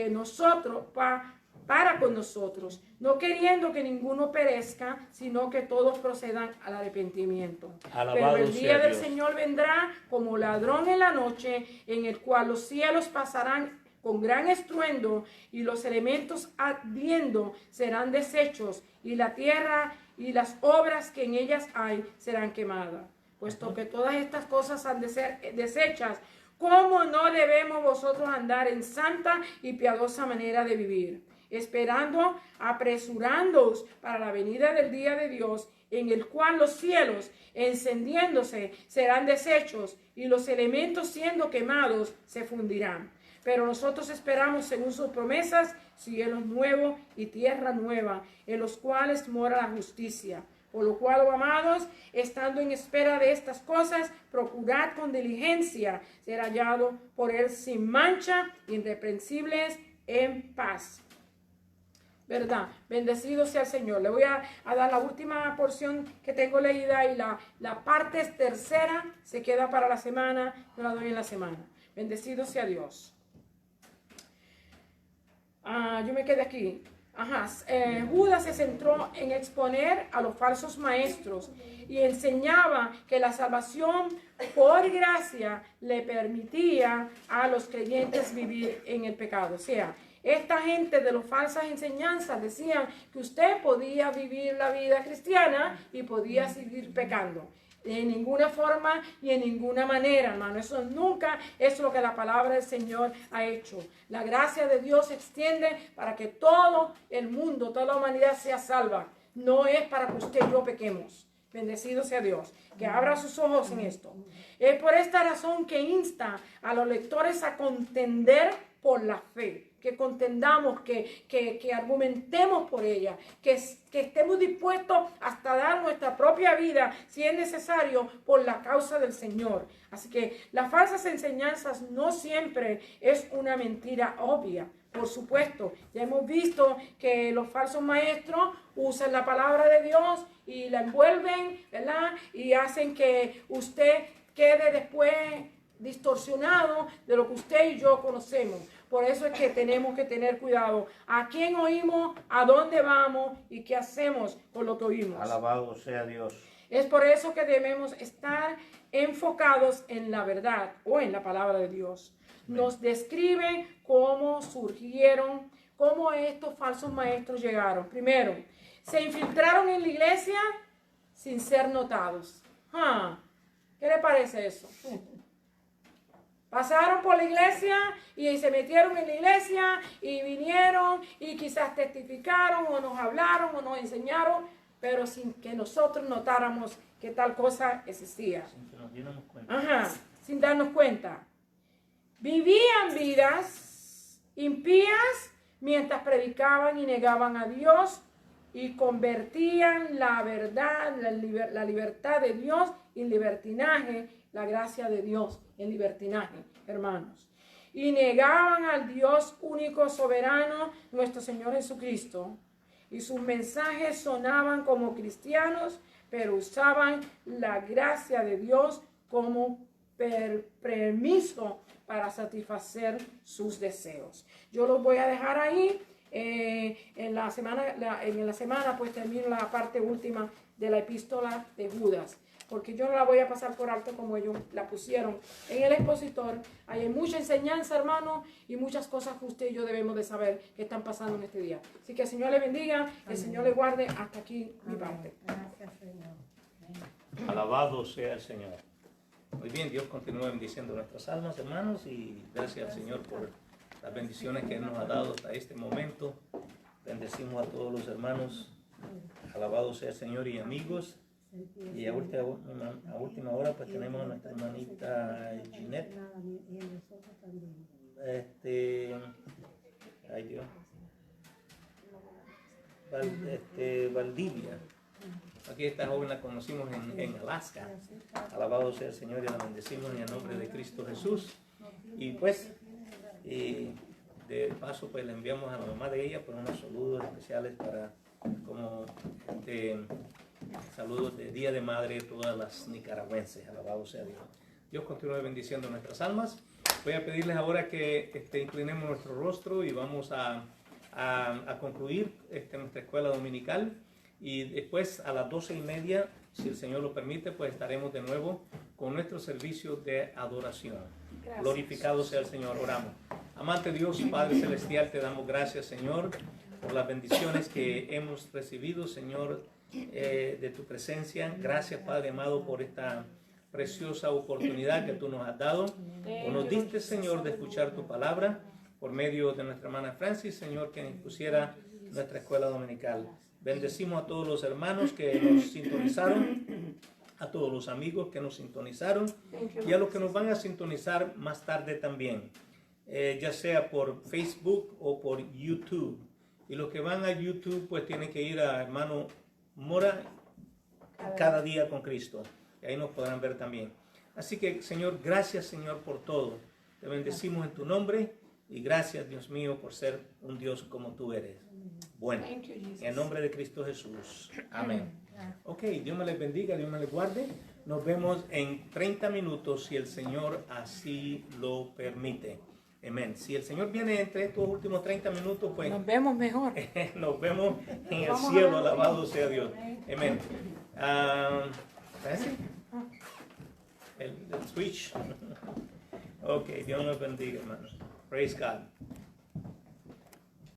Speaker 2: con nosotros, no queriendo que ninguno perezca, sino que todos procedan al arrepentimiento.
Speaker 1: Alabado
Speaker 2: Pero el día del
Speaker 1: Dios.
Speaker 2: Señor vendrá como ladrón en la noche, en el cual los cielos pasarán con gran estruendo y los elementos ardiendo serán deshechos y la tierra y las obras que en ellas hay serán quemadas. Puesto que todas estas cosas han de ser deshechas, ¿cómo no debemos vosotros andar en santa y piadosa manera de vivir? Esperando, apresurándoos para la venida del día de Dios, en el cual los cielos, encendiéndose, serán deshechos y los elementos siendo quemados se fundirán. Pero nosotros esperamos, según sus promesas, cielos nuevos y tierra nueva, en los cuales mora la justicia. Por lo cual, oh amados, estando en espera de estas cosas, procurad con diligencia ser hallado por él sin mancha, irreprensibles, en paz. ¿Verdad? Bendecido sea el Señor. Le voy a dar la última porción que tengo leída y la parte tercera se queda para la semana. Yo la doy en la semana. Bendecido sea Dios. Yo me quedé aquí. Judas se centró en exponer a los falsos maestros y enseñaba que la salvación por gracia le permitía a los creyentes vivir en el pecado. O sea, esta gente de las falsas enseñanzas decían que usted podía vivir la vida cristiana y podía seguir pecando. En ninguna forma y en ninguna manera, hermano. Eso nunca es lo que la palabra del Señor ha hecho. La gracia de Dios se extiende para que todo el mundo, toda la humanidad sea salva. No es para que usted y yo pequemos. Bendecido sea Dios. Que abra sus ojos en esto. Es por esta razón que insta a los lectores a contender por la fe. Que contendamos, que argumentemos por ella, que estemos dispuestos hasta dar nuestra propia vida, si es necesario, por la causa del Señor. Así que las falsas enseñanzas no siempre es una mentira obvia. Por supuesto, ya hemos visto que los falsos maestros usan la palabra de Dios y la envuelven, ¿verdad? Y hacen que usted quede después distorsionado de lo que usted y yo conocemos. Por eso es que tenemos que tener cuidado. ¿A quién oímos? ¿A dónde vamos? ¿Y qué hacemos con lo que oímos?
Speaker 1: Alabado sea Dios.
Speaker 2: Es por eso que debemos estar enfocados en la verdad o en la palabra de Dios. Nos describe cómo surgieron, cómo estos falsos maestros llegaron. Primero, se infiltraron en la iglesia sin ser notados. ¿Qué le parece eso? Pasaron por la iglesia y se metieron en la iglesia y vinieron y quizás testificaron o nos hablaron o nos enseñaron, pero sin que nosotros notáramos que tal cosa existía.
Speaker 1: Sin que nos diéramos cuenta.
Speaker 2: Sin darnos cuenta. Vivían vidas impías mientras predicaban y negaban a Dios y convertían la verdad, la libertad de Dios en libertinaje, la gracia de Dios en libertinaje, hermanos. Y negaban al Dios único soberano, nuestro Señor Jesucristo. Y sus mensajes sonaban como cristianos, pero usaban la gracia de Dios como permiso para satisfacer sus deseos. Yo los voy a dejar ahí. En la semana pues termino la parte última de la epístola de Judas, porque yo no la voy a pasar por alto como ellos la pusieron en el expositor. Hay mucha enseñanza, hermano, y muchas cosas que usted y yo debemos de saber que están pasando en este día. Así que el Señor le bendiga, el Señor le guarde. Hasta aquí mi parte.
Speaker 3: Gracias, Señor.
Speaker 1: Alabado sea el Señor. Muy bien, Dios continúa bendiciendo nuestras almas, hermanos, y gracias al Señor por las bendiciones que Él nos ha dado hasta este momento. Bendecimos a todos los hermanos. Alabado sea el Señor y amigos. Y a última hora pues tenemos a nuestra hermanita Ginette. Ay Dios. Valdivia. Aquí esta joven la conocimos en Alaska. Alabado sea el Señor y la bendecimos en el nombre de Cristo Jesús. Y pues, de paso, pues le enviamos a la mamá de ella pues unos saludos especiales para como saludos de Día de Madre a todas las nicaragüenses. Alabado sea Dios. Dios continúe bendiciendo nuestras almas. Voy a pedirles ahora que inclinemos nuestro rostro y vamos a concluir nuestra escuela dominical. Y después a las 12:30, si el Señor lo permite, pues estaremos de nuevo con nuestro servicio de adoración. Gracias. Glorificado sea el Señor. Oramos. Amante Dios, Padre Celestial, te damos gracias, Señor, por las bendiciones que hemos recibido, Señor, de tu presencia. Gracias, Padre amado, por esta preciosa oportunidad que tú nos has dado. O nos diste, Señor, de escuchar tu palabra por medio de nuestra hermana Francis, Señor, que pusiera nuestra escuela dominical. Bendecimos a todos los hermanos que nos sintonizaron, a todos los amigos que nos sintonizaron y a los que nos van a sintonizar más tarde también, ya sea por Facebook o por YouTube. Y los que van a YouTube pues tienen que ir a hermano Mora, Cada Día con Cristo. Y ahí nos podrán ver también. Así que, Señor, gracias, Señor, por todo. Te bendecimos en tu nombre y gracias, Dios mío, por ser un Dios como tú eres. Bueno, en el nombre de Cristo Jesús. Amén. Ok, Dios me les bendiga, Dios me les guarde. Nos vemos en 30 minutos si el Señor así lo permite. Amén. Si el Señor viene entre estos últimos 30 minutos, pues
Speaker 2: nos vemos mejor.
Speaker 1: Nos vemos en el cielo, alabado sea Dios. Amén. El switch. Ok, Dios nos bendiga, hermanos. Praise God.